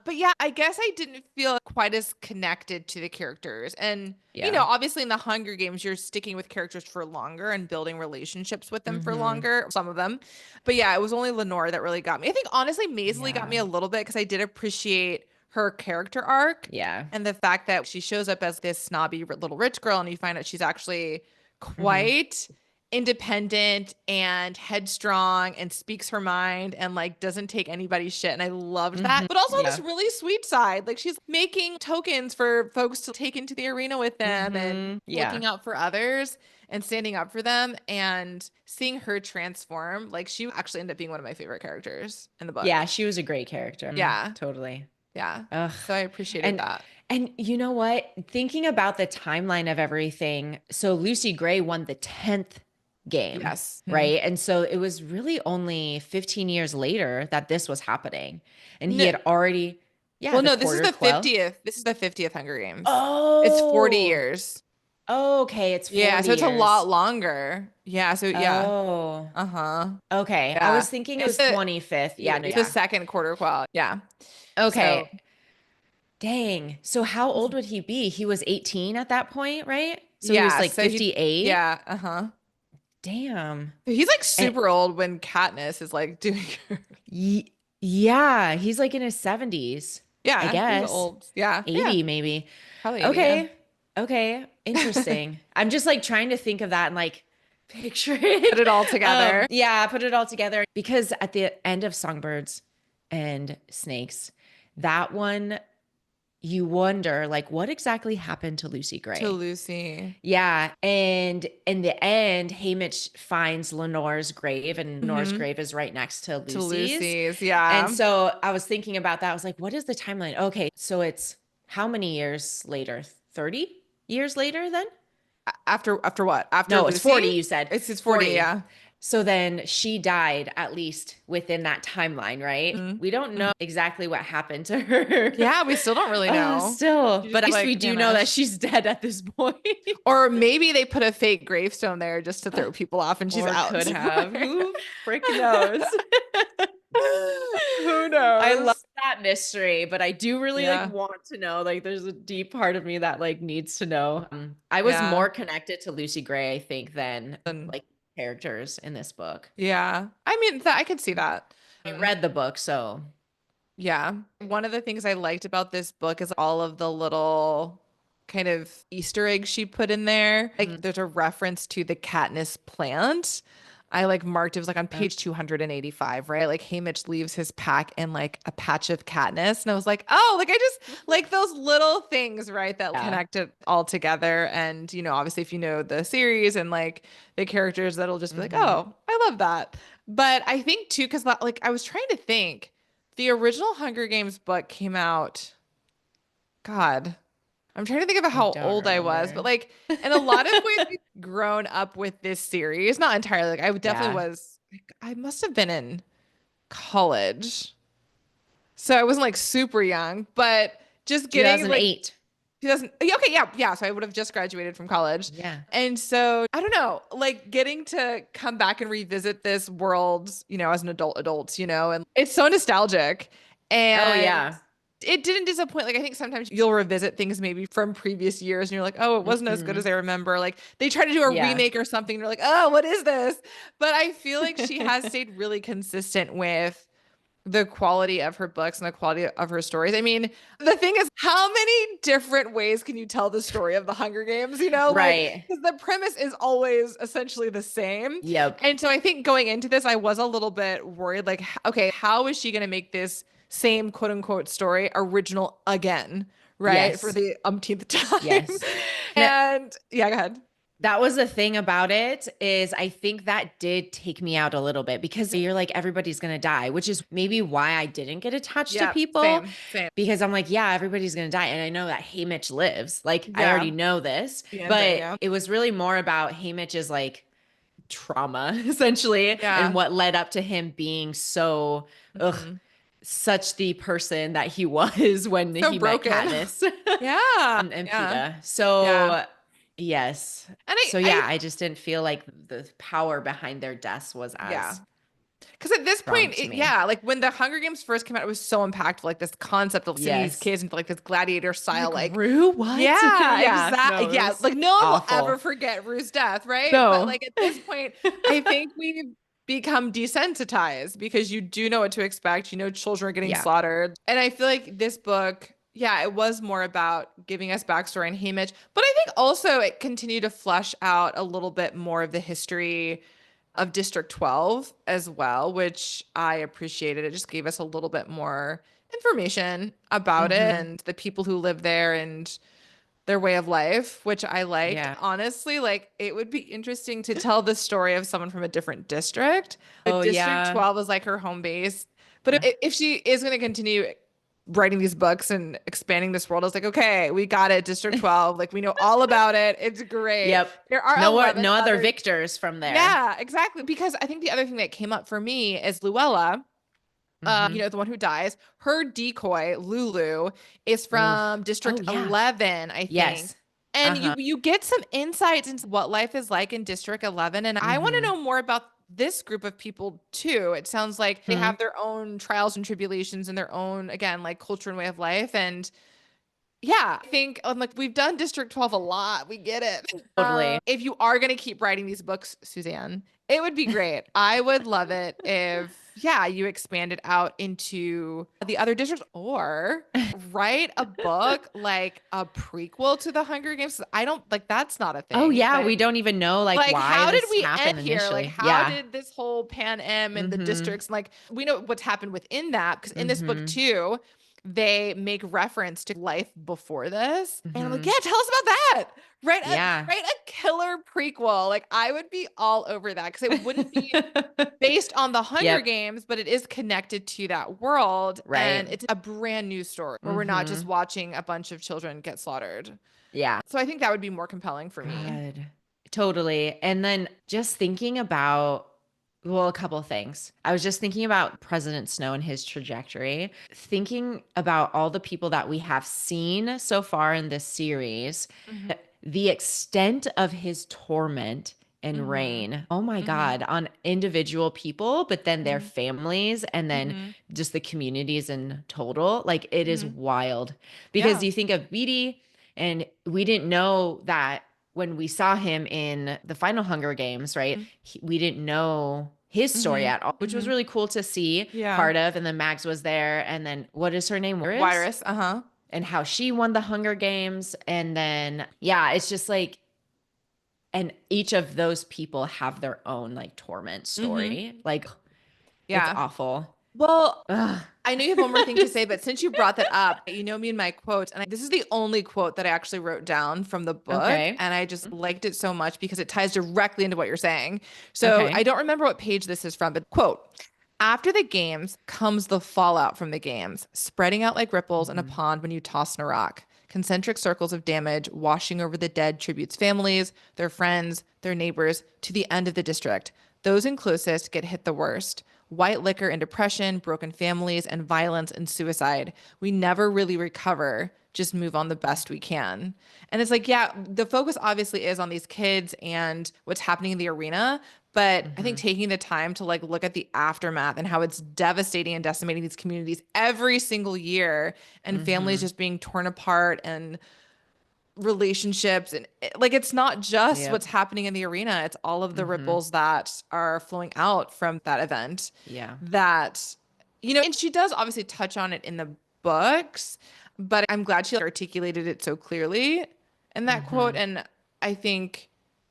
But yeah, I guess I didn't feel quite as connected to the characters. And, Yeah. obviously in the Hunger Games, you're sticking with characters for longer and building relationships with them for Hmm. longer, some of them. But yeah, it was only Lenore that really got me. I think honestly, Maisley got Yeah. me a little bit because I did appreciate her character arc Yeah. and the fact that she shows up as this snobby little rich girl and you find out she's actually Hmm. quite independent and headstrong and speaks her mind and like doesn't take anybody's shit, and I loved that. Hmm. But also on this Yeah. really sweet side, like she's making tokens for folks to take into the arena with them and Yeah. looking out for others and standing up for them, and seeing her transform, like she actually ended up being one of my favorite characters in the book. Yeah. She was a great character. Yeah. Totally. Yeah. Ugh. So I appreciated And that. and you know what? Thinking about the timeline of everything, so Lucy Gray won the 10th game, Yes. right? And so it was really only 15 years later that this was happening. And he No, had already, yeah, well, the no, this is quarter the quell. 50th. This is the 50th Hunger Games. It's 40 Oh, years. okay, it's Yeah, 40 so it's a lot years. longer. Yeah, so yeah. Oh, Uh-huh. okay. I Yeah. was thinking it It's was the 25th. Yeah, yeah, no, it's the yeah. second quarter quell. Yeah. So Okay. Dang. So how old would he be? He was 18 at that point, right? So he was Yeah, like so he 58. yeah, uh-huh. Damn. He's like And super old when Katniss is like doing her. yeah, he's like in his 70s, I Yeah, he's guess. old. Yeah, yeah, 80 maybe. probably 80, yeah. Okay. Okay. Interesting. I'm just like trying to think of that and like picture it. Put it all together. Yeah, put it all together because at the end of Songbirds and Snakes, that one you wonder like what exactly happened to Lucy To Gray. Lucy. Yeah, and in the end, Hamish finds Lenore's grave, and Lenore's Hmm. grave is right next to To Lucy's. Lucy's, And yeah. so I was thinking about that. I was like, what is the timeline? Okay, so it's how many years later? 30 years later then? After what? After No, it's 40, Lucy? you said. It's 40, 40. yeah. So then she died at least within that timeline, right? Mhm. We don't know Mhm. exactly what happened to her. Yeah, we still don't really know. Still, She but just at least we like do know that vanished. she's dead at this point. Or maybe they put a fake gravestone there just to throw people off and she's Or out could have. somewhere. Who frick knows? Who I love knows? that mystery, but I do really like Yeah. want to know. Like there's a deep part of me that like needs to know. I was Yeah. more connected to Lucy Gray, I think, than And like characters in this book. yeah. I mean, I could see that. I read the book, so Yeah. One of the things I liked about this book is all of the little kind of Easter eggs she put in there. Like there's a reference to the Katniss plant. I like marked it was like on page 285, right? Like Hamish leaves his pack in like a patch of Katniss. And I was like, oh, like I just like those little things, right? That yeah. connect it all together. And, obviously if you know the series and like the characters, that'll just be like, oh, I love that. But I think too, because like I was trying to think, the original Hunger Games book came out, God, I'm trying to think of I how don't old I was, but remember. like in a lot of ways, we've grown up with this series. Not entirely. Like I definitely Yeah. was. Like, I must have been in college, so I wasn't like super young, but just getting like 2008. 2000. Yeah, okay, yeah, yeah. So I would have just graduated from college, Yeah. and so I don't know, like getting to come back and revisit this world, as an adult, and it's so nostalgic, Oh and yeah. it didn't disappoint. Like I think sometimes you'll revisit things maybe from previous years and you're like, oh, it wasn't as good as I remember. Like they try to do a Yeah. remake or something and you're like, oh, what is this? But I feel like she has stayed really consistent with the quality of her books and the quality of her stories. I mean, the thing is, how many different ways can you tell the story of the Hunger Games? Like, Right. because the premise is always essentially the same. Yep. And so I think going into this, I was a little bit worried, like, okay, how is she going to make this same quote unquote story original again? Right. For Yes. the umpteenth time. Yes. And yeah, go ahead. That was the thing about it is I think that did take me out a little bit because you're like everybody's going to die, which is maybe why I didn't get attached to Yeah, people same. because I'm like, yeah, everybody's going to die and I know that Hamish lives. Like I Yeah. already know this, The ending, but yeah. it was really more about Hamish's like trauma essentially and Yeah. what led up to him being so Mhm. such the person that he was when So he met broken. Katniss Yeah. and Yeah. Peeta. Yeah. So yes. And So yeah, I just didn't feel like the power behind their deaths was yeah. as Because at this strong point, to me. yeah, like when the Hunger Games first came out, it was so impactful. Like this concept of sending these Yes. kids into like this gladiator style, like, Rue, what? yeah, Yeah, exactly. no, it Yeah. was Like no one will ever awful. forget Rue's death, right? But No. like at this point, I think we've become desensitized because you do know what to expect. You know, children are getting Yeah. slaughtered. And I feel like this book, yeah, it was more about giving us backstory on Hamish, but I think also it continued to flesh out a little bit more of the history of District 12 as well, which I appreciated. It just gave us a little bit more information about it and the people who live there and their way of life, which I liked. Yeah. Honestly, like it would be interesting to tell the story of someone from a different district. Oh District yeah. 12 is like her home base. But if she is going to continue writing these books and expanding this world, I was like, okay, we got it. District 12. Like we know all about it. It's great. Yep. There are No 11 no other other. victors from there. Yeah, exactly. Because I think the other thing that came up for me is Luella, the one who dies. Her decoy, Lulu, is from District Oh yeah. 11, I think. Yes. And Uh-huh. you get some insights into what life is like in District 11. And I want to know more about this group of people too. It sounds like they have their own trials and tribulations and their own, again, like culture and way of life. And Yeah, I think like we've done District 12 a lot. We get it. Totally. If you are going to keep writing these books, Suzanne, it would be great. I would love it if, yeah, you expanded out into the other districts or write a book like a prequel to the Hunger Games. I don't like that's not a Oh thing, yeah, but we don't even know like like why how did this we end happened here? Like initially. how Yeah. did this whole Pan Am and the districts, like we know what's happened within that because in this book Mm-hmm. too, they make reference to life before this. And I'm like, Mm-hmm. yeah, tell us about that. Yeah. Write a killer prequel. Like I would be all over that because it wouldn't be based on the Hunger Yep. Games, but it is connected to that world. Right. And it's a brand new story where we're not just Mm-hmm. watching a bunch of children get slaughtered. Yeah. So I think that would be more compelling for me. God. Totally. And then just thinking about, well, a couple of things. I was just thinking about President Snow and his trajectory, thinking about all the people that we have seen so far in this series, Mhm. the extent of his torment and Mhm. reign. Oh my Mhm. God, on individual people, but then their Mhm. families and then Mhm. just the communities in total. Like it is Mhm. wild because Yeah. you think of Beatty, and we didn't know that when we saw him in the final Hunger Games, right? Mhm. We didn't know his story Mhm. at all, which was Mhm. really cool to see Yeah. part of. And then Mags was there. And then what is her name? Iris? Virus. Uh-huh. And how she won the Hunger Games. And then, yeah, it's just like, and each of those people have their own like torment Mhm. story. Like it's Yeah. awful. Well, Ugh. I know you have one more thing to say, Just- but since you brought that up, you know me and my quotes, and this is the only quote that I actually wrote down from the book, okay. and I just liked it so much because it ties directly into what you're saying. So I Okay. don't remember what page this is from, but quote, after the games comes the fallout from the games, spreading out like ripples in a Mhm. pond when you toss in a rock. Concentric circles of damage washing over the dead tributes' families, their friends, their neighbors, to the end of the district. Those in closest get hit the worst. White liquor and depression, broken families, and violence and suicide. We never really recover, just move on the best we can. And it's like, yeah, the focus obviously is on these kids and what's happening in the arena, but I think Mhm. taking the time to like look at the aftermath and how it's devastating and decimating these communities every single year and families Mhm. just being torn apart and relationships and like it's not just Yep. what's happening in the arena, it's all of the Mhm. ripples that are flowing out from that event Yeah. that and she does obviously touch on it in the books, but I'm glad she articulated it so clearly in that quote. Mhm. And I think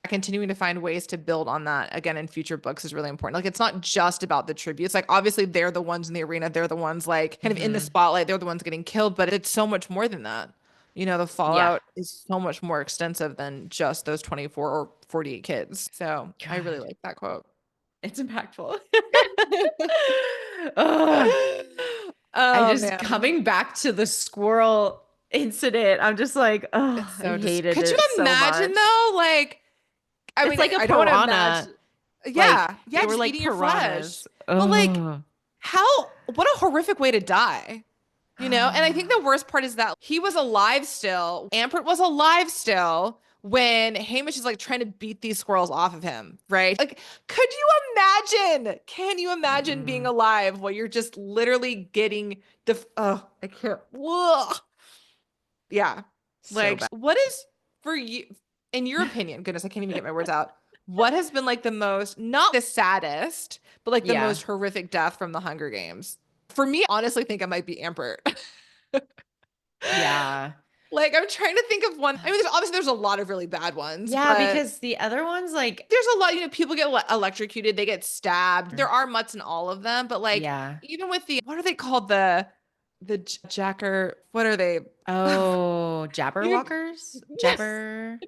continuing to find ways to build on that again in future books is really important. Like it's not just about the tributes. Like obviously they're the ones in the arena, they're the ones like kind of in the Mhm. spotlight, they're the ones getting killed, but it's so much more than that. The Yeah. fallout is so much more extensive than just those 24 or 48 kids. So I really God. like that quote. It's impactful. Ugh. I Oh just man. coming back to the squirrel incident. I'm just like, oh, It's I so just hated could you it so imagine much. though? Like, I It's mean, like a I don't want to piranha. imagine. Like Yeah, yeah, they were just like eating your flesh. piranhas. But like, Oh. what a horrific way to die. And I think the worst part is that he was alive still. Ampert was alive still when Hamish is like trying to beat these squirrels off of him, right? Like, could you imagine? Can you imagine being Mm-mm. alive while you're just literally getting oh, I can't. Ugh. Yeah. So Like, bad. what is for you, in your opinion? Goodness, I can't even get my words out. What has been like the most, not the saddest, but like the Yeah. most horrific death from the Hunger Games? For me, I honestly think it might be Ampert. Yeah. Like, I'm trying to think of one. I mean, there's a lot of really bad ones, Yeah, but because the other ones, like, there's a lot, people get electrocuted, they get stabbed. There are mutts in all of them, but like, yeah. even with what are they called? The jacker, what are they? Oh, You Jabberwockers? yes. Jabber.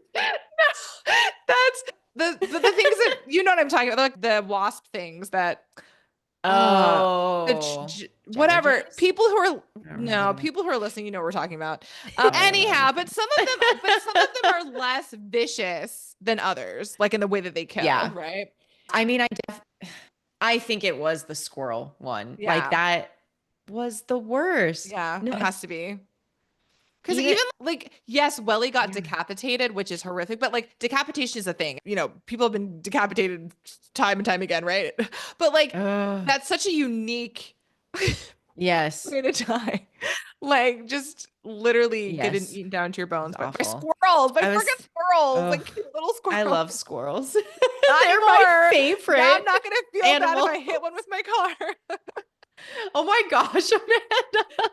No, that's the things that you know what I'm talking about, like the wasp things that uh the Oh, whatever Jabberjays? people who are I don't know what you're no talking people who are listening, what we're talking about. about. I don't know Anyhow, anything. but some of them are less vicious than others, like in the way that they kill, Yeah. right? I mean, I think it was the squirrel one. Like Yeah, that was the worst. yeah, No, it has to be. Because even even like, yes, Welly got yeah. decapitated, which is horrific, but like decapitation is a thing. People have been decapitated time and time again, right? But like, Ugh. that's such a unique Yes. way to die. Like just literally getting Yes. eaten down to your It's bones by awful. squirrels, by I freaking was, squirrels, oh, like cute little I squirrels. love squirrels. Not They're my anymore. Now I'm favorite not gonna feel bad if animal. I hit one with my car. Oh my gosh,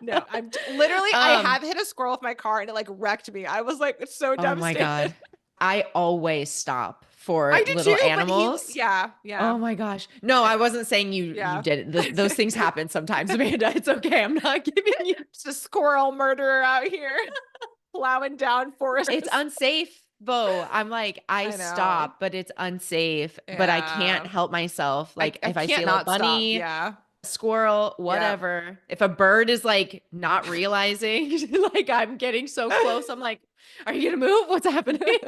No, Amanda. literally I Um, have hit a squirrel with my car and it like wrecked me. I was like so oh my devastated. God. I always stop for I did little too, but animals. yeah, Oh my gosh. No, I wasn't saying you yeah. did it. Those things happen sometimes, Amanda. It's okay. I'm not giving you. Just a squirrel murderer out here plowing down It's forests. unsafe, Bo. I'm like, I I know. stop, but it's unsafe, but I can't Yeah. help myself. Like I if I see can't a little not stop. bunny, Yeah. squirrel, Yeah. whatever. If a bird is like not realizing, like I'm getting so close, I'm like, are you gonna move? What's happening?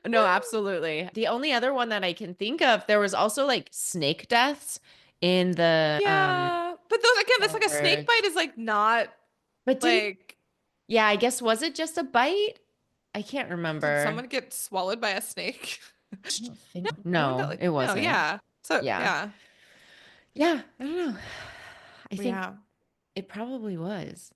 No, absolutely. The only other one that I can think of, there was also like snake deaths in the Yeah. But those again, that's like a snake forest. bite is like not But didn't, like yeah, I guess was it just a bite? I can't did remember. someone get swallowed by a snake? I don't think No one got no, like it no, wasn't. yeah. So Yeah. yeah. Yeah, I don't know. I think Yeah. it probably was.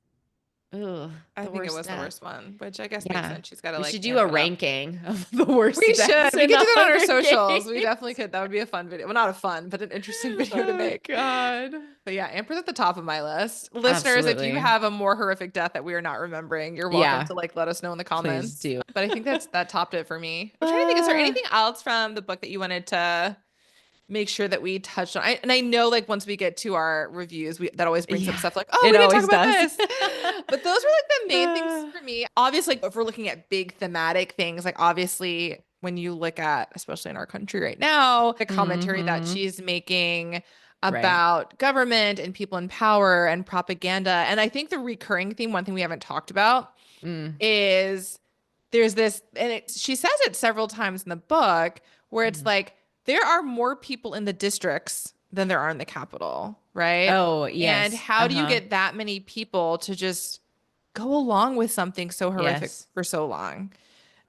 Ugh, I the think it worst was the death. worst one, which I guess makes Yeah. sense. She's got to We like should do a amp it up. ranking of the worst We should. deaths We in could the do that on our Hunger socials. We Games. definitely could. That would be a fun video. Well, not a fun, but an interesting video to Oh make. God. But yeah, Amber's at the top of my list. Listeners, if you Absolutely. have a more horrific death that we are not remembering, you're welcome Yeah, to like let us know in the please comments. do. But I think that topped it for me. I'm trying to think, is there Ah, anything else from the book that you wanted to make sure that we touched on? And I know like once we get to our reviews, that always brings up yeah, stuff like, oh, it we didn't talk always about does. this. But those were like the main things Ah, for me. Obviously, if we're looking at big thematic things, like obviously when you look at, especially in our country right now, the commentary that mhm. she's making Right. about government and people in power and propaganda. And I think the recurring theme, one thing we haven't talked about Mm, is there's this, and she says it several times in the book, where it's mhm. like there are more people in the districts than there are in the capital, right? Oh, And yes. how do you Uh-huh. get that many people to just go along with something so horrific Yes. for so long?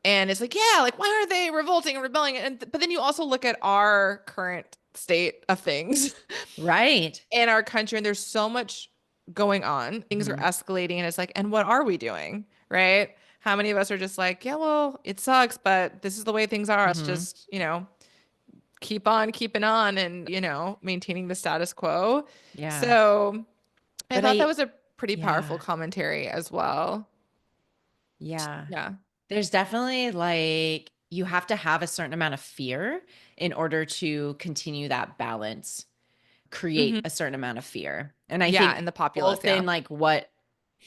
And it's like, yeah, like why are they revolting and rebelling? And but then you also look at our current state of things Right. in our country, and there's so much going on. Things are Mhm. escalating, and it's like, and what are we doing? Right? How many of us are just like, yeah, well, it sucks, but this is the way things are. Let's Mhm. just, keep on keeping on and, maintaining the status quo. Yeah. So I But thought that was a pretty powerful yeah. commentary as well. Yeah. Yeah. There's definitely like you have to have a certain amount of fear in order to continue that balance, create Hmm. a certain amount of fear. And I Yeah. think And the populace. both Yeah. in like what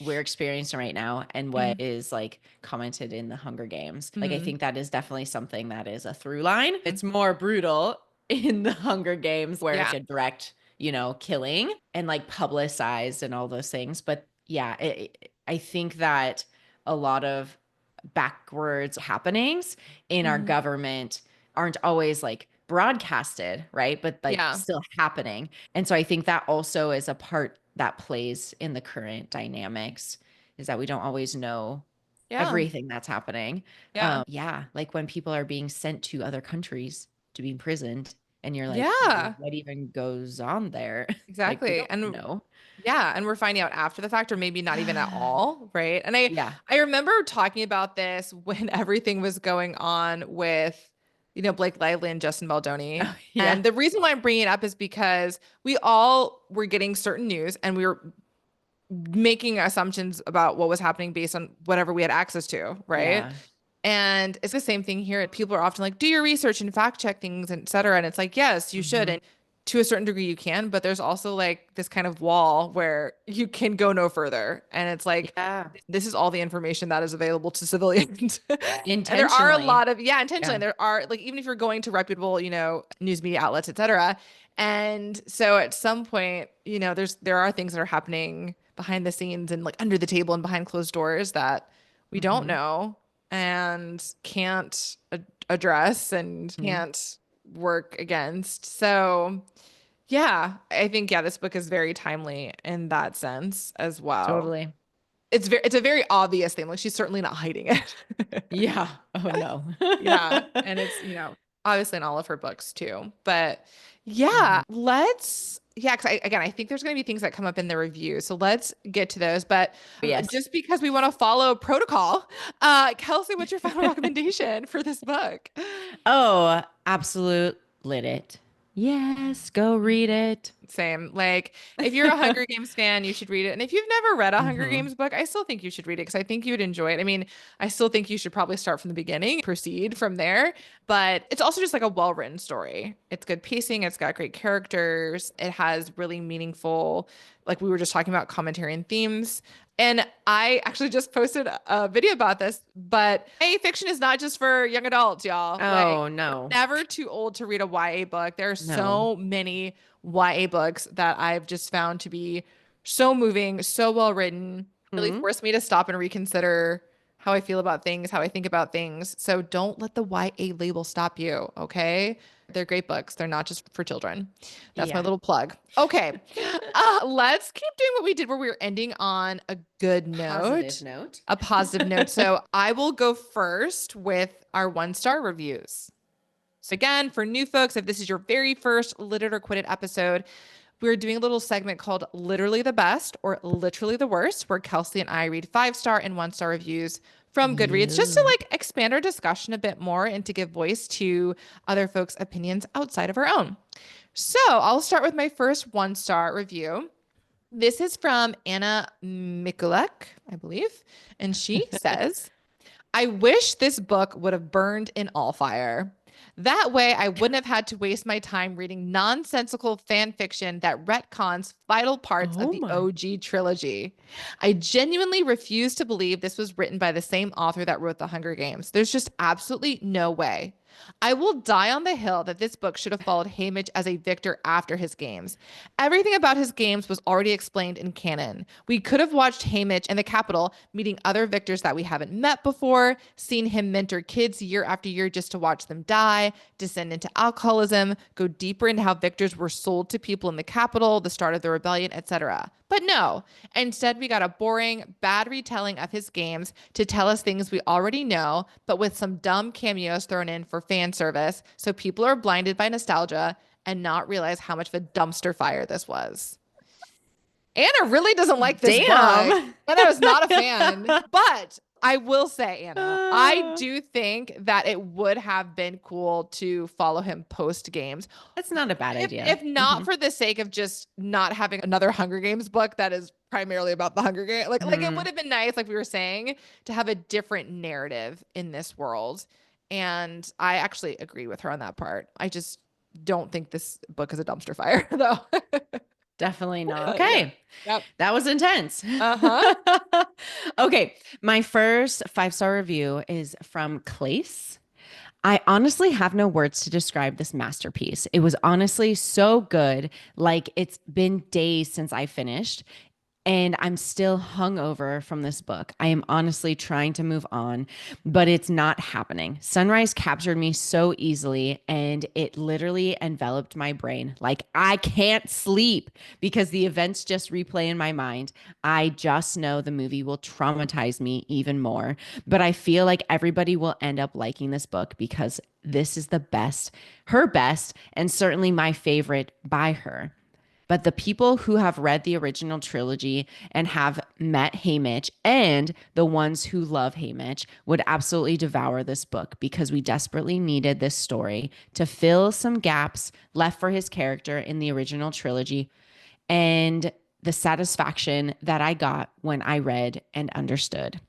we're experiencing right now and Hmm. what is like commented in the Hunger Games, like I Hmm. think that is definitely something that is a through line. It's more brutal in the Hunger Games where it's Yeah. a direct, killing and like publicized and all those things. But yeah, I think that a lot of backwards happenings in our Hmm. government aren't always like broadcasted, right? But like Yeah. still happening. And so I think that also is a part that plays in the current dynamics is that we don't always know Yeah. everything that's happening. Yeah. Yeah, like when people are being sent to other countries to be imprisoned and you're like, Yeah. what even goes on there? Like we Exactly. don't And know. yeah, and we're finding out after the fact or maybe not even at all, right? And I Yeah. I remember talking about this when everything was going on with Blake Lively and Justin Baldoni. Yeah. And the reason why I'm bringing it up is because we all were getting certain news and we were making assumptions about what was happening based on whatever we had access to, right? Yeah. And it's the same thing here. People are often like, do your research and fact check things, et cetera. And it's like, yes, you should. Mhm. And to a certain degree, you can, but there's also like this kind of wall where you can go no further. And it's like, Yeah. this is all the information that is available to civilians. And there are a Intentionally. lot of, yeah, intentionally. Yeah. And there are like, even if you're going to reputable, news media outlets, et cetera. And so at some point, there are things that are happening behind the scenes and like under the table and behind closed doors that we don't Mhm. know and can't address and Mhm. can't work against. So, yeah, I think this book is very timely in that sense as well. Totally. It's a very obvious thing. Like she's certainly not hiding it. Yeah. Oh no. Yeah, and it's, obviously in all of her books too. But yeah, because I think there's going to be things that come up in the review. So let's get to those. But Yes. just because we want to follow protocol, Kelsey, what's your final recommendation for this book? Oh, absolute lit it. Yes, go read it. Same. Like, if you're a Hunger Games fan, you should read it. And if you've never read a Hunger Hmm. Games book, I still think you should read it because I think you would enjoy it. I mean, I still think you should probably start from the beginning, proceed from there. But it's also just like a well-written story. It's good pacing, it's got great characters, it has really meaningful, like we were just talking about, commentary and themes. And I actually just posted a video about this, but A, fiction is not just for young adults, y'all. Like, Oh, you're no. never too old to read a YA book. There are No. so many YA books that I've just found to be so moving, so well written, really Hmm. forced me to stop and reconsider how I feel about things, how I think about things. So don't let the YA label stop you, okay? They're great books. They're not just for children. That's my Yeah. little plug. Okay. Let's keep doing what we did where we were ending on a good Positive note, note. a positive note. So I will go first with our 1-star reviews. So again, for new folks, if this is your very first Lit It or Quit It episode, we're doing a little segment called Literally the Best or Literally the Worst, where Kelsey and I read 5-star and 1-star reviews from Goodreads just to Ew. like expand our discussion a bit more and to give voice to other folks' opinions outside of our own. So I'll start with my first 1-star review. This is from Anna Mikulek, I believe. And she says, I wish this book would have burned in all fire. That way, I wouldn't have had to waste my time reading nonsensical fan fiction that retcons vital parts of Oh the my. OG trilogy. I genuinely refuse to believe this was written by the same author that wrote The Hunger Games. There's just absolutely no way. I will die on the hill that this book should have followed Hamish as a victor after his games. Everything about his games was already explained in canon. We could have watched Hamish in the Capitol meeting other victors that we haven't met before, seen him mentor kids year after year just to watch them die, descend into alcoholism, go deeper into how victors were sold to people in the Capitol, the start of the rebellion, etc. But no, instead we got a boring, bad retelling of his games to tell us things we already know, but with some dumb cameos thrown in for fan service, so people are blinded by nostalgia and not realize how much of a dumpster fire this was. Anna really doesn't like this book. Damn. Anna was not a fan, but I will say, Anna, I Uh, do think that it would have been cool to follow him post games. that's not a bad If idea. if not for the sake of just not having another Hunger Games book that is primarily about the Hunger Games, like it would have been nice, like we were saying, to have a different narrative in this world. And I actually agree with her on that part. I just don't think this book is a dumpster fire, though. Definitely not. Yeah. Okay. Yep. That was intense. Uh-huh. Okay. My first 5-star review is from Clace. I honestly have no words to describe this masterpiece. It was honestly so good. Like it's been days since I finished, and I'm still hungover from this book. I am honestly trying to move on, but it's not happening. Sunrise captured me so easily, and it literally enveloped my brain. Like I can't sleep because the events just replay in my mind. I just know the movie will traumatize me even more, but I feel like everybody will end up liking this book because this is the best, her best, and certainly my favorite by her. But the people who have read the original trilogy and have met Hamish and the ones who love Hamish would absolutely devour this book because we desperately needed this story to fill some gaps left for his character in the original trilogy, and the satisfaction that I got when I read and understood.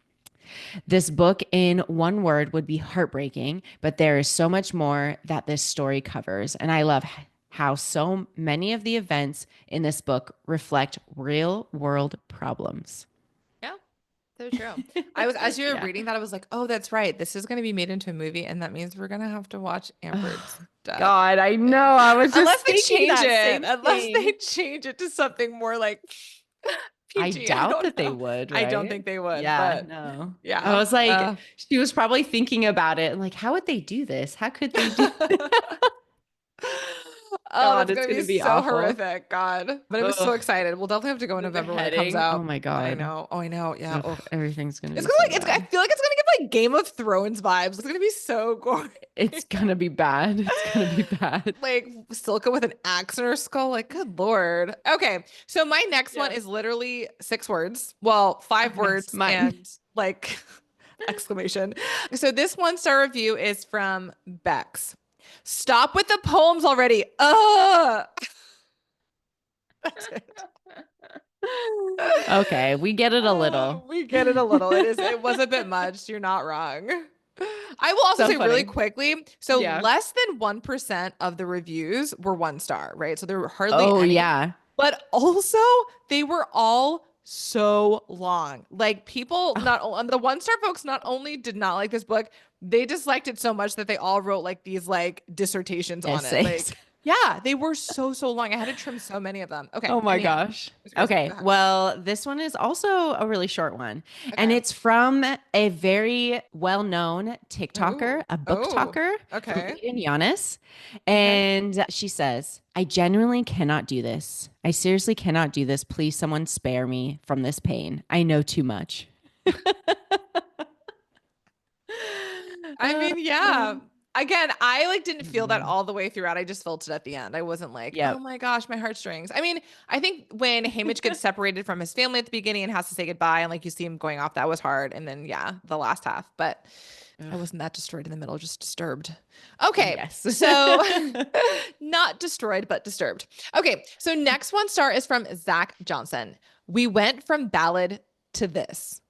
This book, in one word, would be heartbreaking, but there is so much more that this story covers. And I love how so many of the events in this book reflect real world problems. Yeah, so true. I was, as you were Yeah. reading that, I was like, oh, that's right. This is going to be made into a movie, and that means we're going to have to watch Amber's Oh, death. God, I know. I was Unless just they thinking change that it, same unless they thing. change it to something more like I PG. I doubt don't that they know. would, I don't right? think they would, Yeah, but no. I yeah. was like, she was probably thinking about it. Like, how would they do this? How could they do Oh, God, that's it's gonna be gonna be so awful. horrific. God. But I'm so Ugh, excited. We'll definitely have to go in the November when it comes beheading. out. Oh my I God. know. Oh, I know. Yeah. Ugh, Oh. everything's gonna It's be gonna so I bad. feel like it's gonna give like Game of Thrones vibes. It's gonna be so gory. It's gonna be bad. It's gonna be bad. Like Silka with an axe in her skull. Like, good Lord. Okay. So my next one Yeah. is literally 6 words. Well, five Okay, it's words mine. and like exclamation. So this 1-star review is from Bex. Stop with the poems already. That's it. Okay, we get it a little. We get it a little. It was a bit much. You're not wrong. I will also So say really funny. quickly, so Yeah. less than 1% of the reviews were 1 star, right? So there were hardly Oh any, yeah. but also they were all so long. Like people not on the 1-star folks not only did not like this book, they disliked it so much that they all wrote like these like dissertations on it. Essays. Like, yeah, they were so long. I had to trim so many of them. Okay, Oh my anyhow, gosh. it's crazy. Go Okay, ahead. well, this one is also a really short one, and Okay. it's from a very well-known TikToker, Oh, a book oh, talker, okay. comedian Giannis, Okay. and she says, "I genuinely cannot do this. I seriously cannot do this. Please, someone spare me from this pain. I know too much." I mean, yeah. Again, I like didn't feel that Mhm. all the way throughout. I just felt it at the end. I wasn't like, oh Yep. my gosh, my heartstrings. I mean, I think when Hamish gets separated from his family at the beginning and has to say goodbye, and like you see him going off, that was hard. And then yeah, the last half. But I Ugh, wasn't that destroyed in the middle, just disturbed. Okay, yes. so not destroyed, but disturbed. Okay, so next 1 star is from Zach Johnson. We went from ballad to this.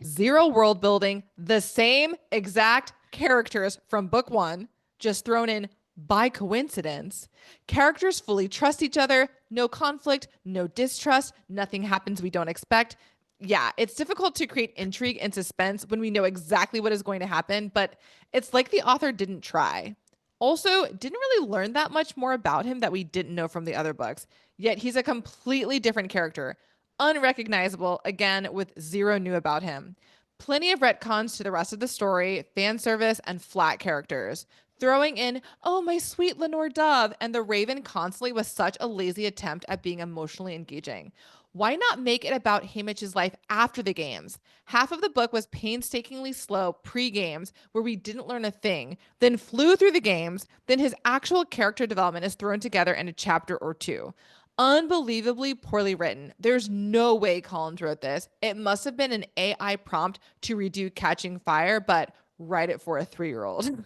Zero world building, the same exact characters from book one, just thrown in by coincidence. Characters fully trust each other, no conflict, no distrust, nothing happens we don't expect. Yeah, it's difficult to create intrigue and suspense when we know exactly what is going to happen, but it's like the author didn't try. Also, didn't really learn that much more about him that we didn't know from the other books. Yet he's a completely different character, unrecognizable, again, with zero new about him. Plenty of retcons to the rest of the story, fan service, and flat characters. Throwing in, oh, my sweet Lenore Dove, and the Raven constantly was such a lazy attempt at being emotionally engaging. Why not make it about Hamish's life after the games? Half of the book was painstakingly slow pre-games where we didn't learn a thing, then flew through the games, then his actual character development is thrown together in a chapter or two. Unbelievably poorly written. There's no way Collins wrote this. It must have been an AI prompt to redo Catching Fire, but write it for a 3-year-old.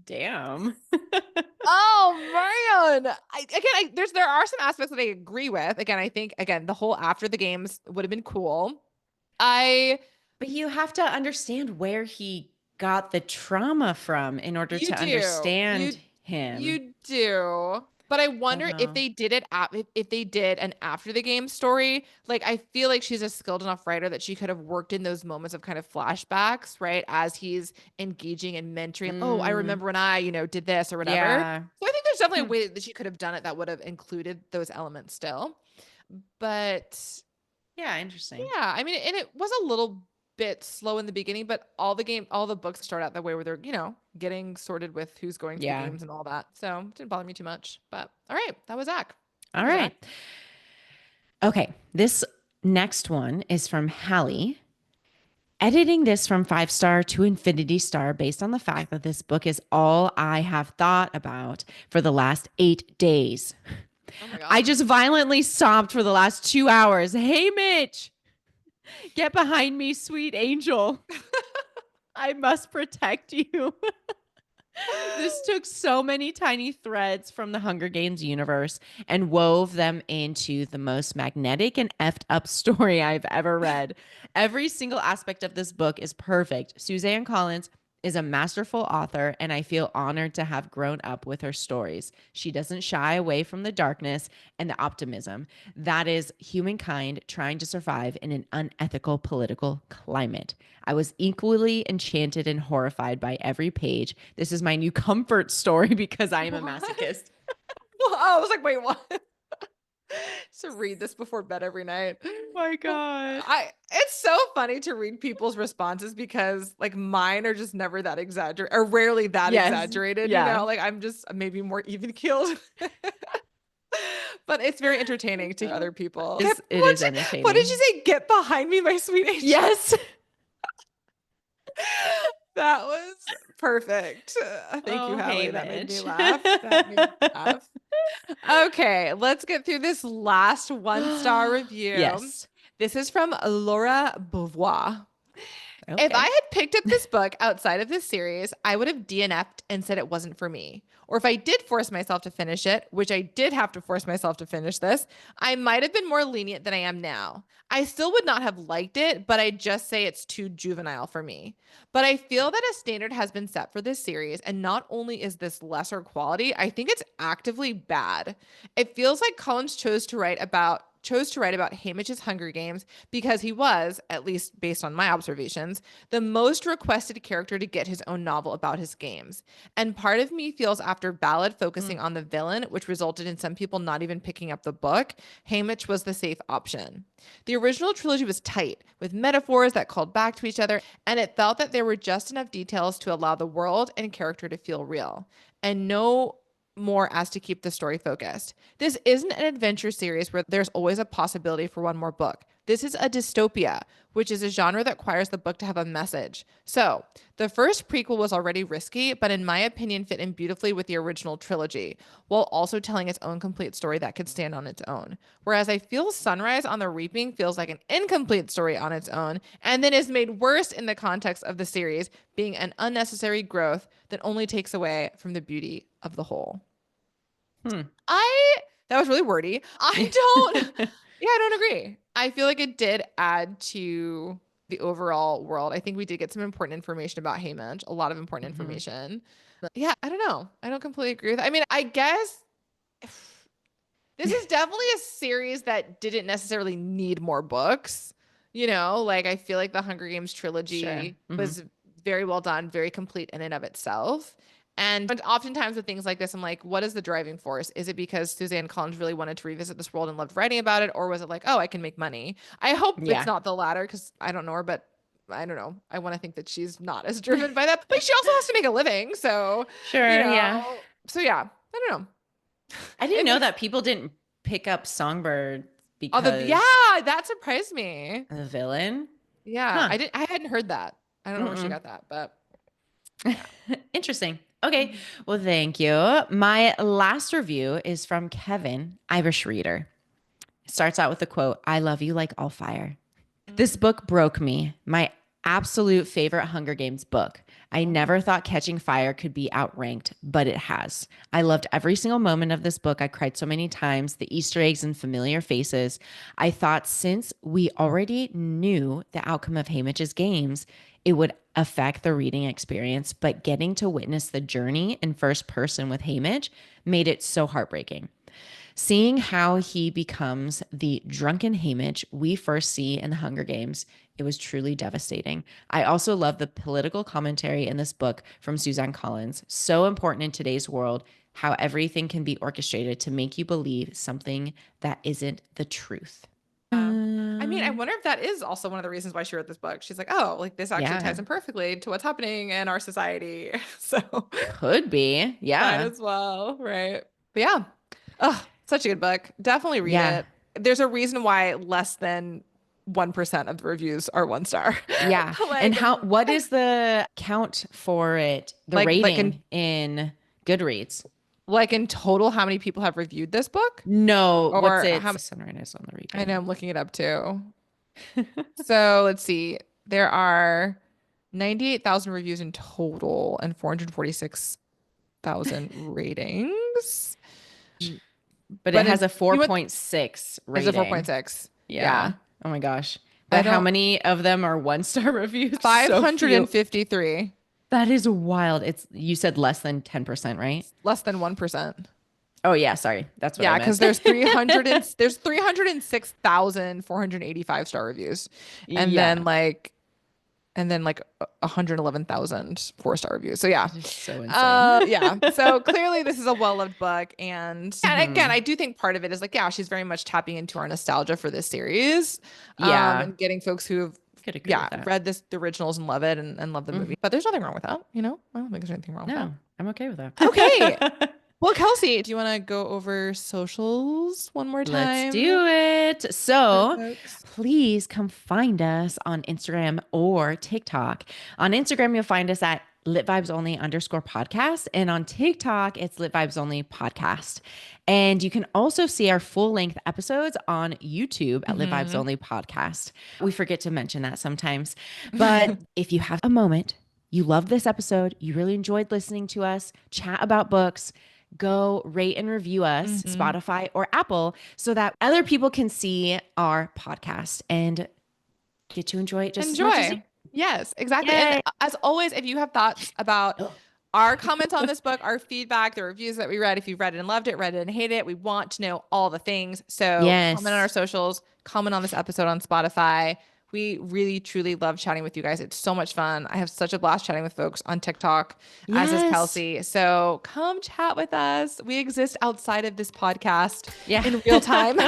Damn. Oh man! There are some aspects that I agree with. Again, I think the whole after the games would have been cool. I But you have to understand where he got the trauma from in order You to do. understand him. You do. But I Don't wonder if know. they did it if they did an after the game story. Like I feel like she's a skilled enough writer that she could have worked in those moments of kind of flashbacks, right? As he's engaging and mentoring. Oh, I Mm, remember when did this or whatever. yeah. So I think there's definitely a Hmm. way that she could have done it that would have included those elements still. But Yeah, interesting. yeah, I mean, and it was a little bit slow in the beginning, but all the books start out that way where they're, getting sorted with who's going to the Yeah. games and all that. So it didn't bother me too much. But all right, that was Zach. All Thank you, Zach. right. Okay. This next one is from Hallie. Editing this from 5 star to infinity star based on the fact that this book is all I have thought about for the last 8 days. Oh my I God. just violently sobbed for the last 2 hours. Hey, Mitch, get behind me, sweet angel. I must protect you. This took so many tiny threads from the Hunger Games universe and wove them into the most magnetic and effed up story I've ever read. Every single aspect of this book is perfect. Suzanne Collins is a masterful author, and I feel honored to have grown up with her stories. She doesn't shy away from the darkness and the optimism. That is humankind trying to survive in an unethical political climate. I was equally enchanted and horrified by every page. This is my new comfort story because I am a What? masochist. Well, I was like, wait, what? To read this before bed every night. My God. It's so funny to read people's responses because like mine are just never that exaggerated or rarely that Yes. exaggerated, Yeah. like I'm just maybe more even keeled. But it's very entertaining to other people. It is What did you entertaining. say? Get behind me, my sweet angel. Yes. That was perfect. Thank you, Oh, Hallie. That made me Hamish. laugh. That made me laugh. Okay, let's get through this last 1-star review. Yes. This is from Laura Beauvoir. If I Okay. had picked up this book outside of this series, I would have DNF'd and said it wasn't for me. Or if I did force myself to finish it, which I did have to force myself to finish this, I might have been more lenient than I am now. I still would not have liked it, but I'd just say it's too juvenile for me. But I feel that a standard has been set for this series, and not only is this lesser quality, I think it's actively bad. It feels like Collins chose to write about Hamish's Hunger Games because he was, at least based on my observations, the most requested character to get his own novel about his games. And part of me feels after Ballad Mm. focusing on the villain, which resulted in some people not even picking up the book, Hamish was the safe option. The original trilogy was tight, with metaphors that called back to each other, and it felt that there were just enough details to allow the world and character to feel real. And no more as to keep the story focused. This isn't an adventure series where there's always a possibility for one more book. This is a dystopia, which is a genre that requires the book to have a message. So, the first prequel was already risky, but in my opinion fit in beautifully with the original trilogy, while also telling its own complete story that could stand on its own. Whereas I feel Sunrise on the Reaping feels like an incomplete story on its own, and then is made worse in the context of the series being an unnecessary growth that only takes away from the beauty of the whole. Hmm. I That was really wordy. I don't agree. I feel like it did add to the overall world. I think we did get some important information about Hamish, a lot of important Mhm. information. But yeah, I don't know. I don't completely agree with that. I mean, I guess this is definitely a series that didn't necessarily need more books. Like I feel like the Hunger Games Sure. trilogy Mhm. was very well done, very complete in and of itself. And oftentimes with things like this, I'm like, what is the driving force? Is it because Suzanne Collins really wanted to revisit this world and loved writing about it? Or was it like, oh, I can make money? I hope it's Yeah. not the latter because I don't know her, but I don't know. I want to think that she's not as driven by that, but she also has to make a living. So, you Sure. Yeah. know, so yeah, I don't know. I didn't It know makes that people didn't pick up Songbird Oh, because yeah, that surprised me. of the villain. Yeah, Huh. I hadn't heard that. I don't know where she Mm-mm. got that, but yeah. Interesting. Okay. Mhm. Well, thank you. My last review is from Kevin, Irish reader. It starts out with the quote, I love you like all fire. This book broke me. My absolute favorite Hunger Games book. I never thought Catching Fire could be outranked, but it has. I loved every single moment of this book. I cried so many times, the Easter eggs and familiar faces. I thought since we already knew the outcome of Hamish's games, it would affect the reading experience, but getting to witness the journey in first person with Hamish made it so heartbreaking. Seeing how he becomes the drunken Hamish we first see in the Hunger Games, it was truly devastating. I also love the political commentary in this book from Suzanne Collins. So important in today's world, how everything can be orchestrated to make you believe something that isn't the truth. Yeah. I mean, I wonder if that is also one of the reasons why she wrote this book. She's like, oh, like this actually ties Yeah, in perfectly to what's happening in our society. So could be. might Yeah. as well, right? But yeah. Oh, such a good book. Definitely read Yeah. it. There's a reason why less than 1% of the reviews are 1 star. Yeah. And Like, what is the count for it, the like in rating in Goodreads? in total, how many people have reviewed this book? No, what's Or it? how Sunrise on the I know Reaping. I'm looking it up too. So let's see. There are 98,000 reviews in total and 446,000 ratings. But it But has a you know what? 4.6 It's a rating. 4.6. Yeah. Yeah. Oh my gosh. I But how don't many of them are one-star reviews? So few. 553. That is wild. You said less than 10%, right? Less than 1%. Oh yeah, sorry. That's what I Yeah, because meant. there's 306,485 star reviews. And Yeah. then like and then like 111,000 4-star reviews. So yeah. So insane. Yeah. So clearly this is a well-loved book. And again, I do think part of it is like, yeah, she's very much tapping into our nostalgia for this series. And getting folks who've read the originals and love it and love the movie. But there's nothing wrong with that, I don't think there's anything wrong with that. I'm okay with that. Okay. Well, Kelsey, do you want to go over socials one more time? Let's do it. So please come find us on Instagram or TikTok. On Instagram, you'll find us at litvibesonly_podcast. And on TikTok, it's litvibesonly podcast. And you can also see our full-length episodes on YouTube at Lit Vibes Only Podcast. We forget to mention that sometimes. But if you have a moment, you love this episode, you really enjoyed listening to us chat about books, go rate and review us, Spotify or Apple, so that other people can see our podcast and get to enjoy it just as much as you. Yes, exactly. Yay. And as always, if you have thoughts about our comments on this book, our feedback, the reviews that we read, if you read it and loved it, read it and hated it, we want to know all the things. So comment on our socials, comment on this episode on Spotify. We really, truly love chatting with you guys. It's so much fun. I have such a blast chatting with folks on TikTok, as is Kelsey. So come chat with us. We exist outside of this podcast in real time.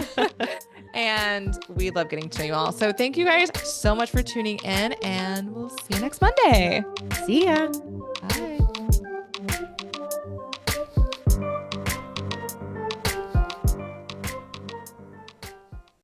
And we love getting to know you all. So thank you guys so much for tuning in, and we'll see you next Monday. See ya. Bye.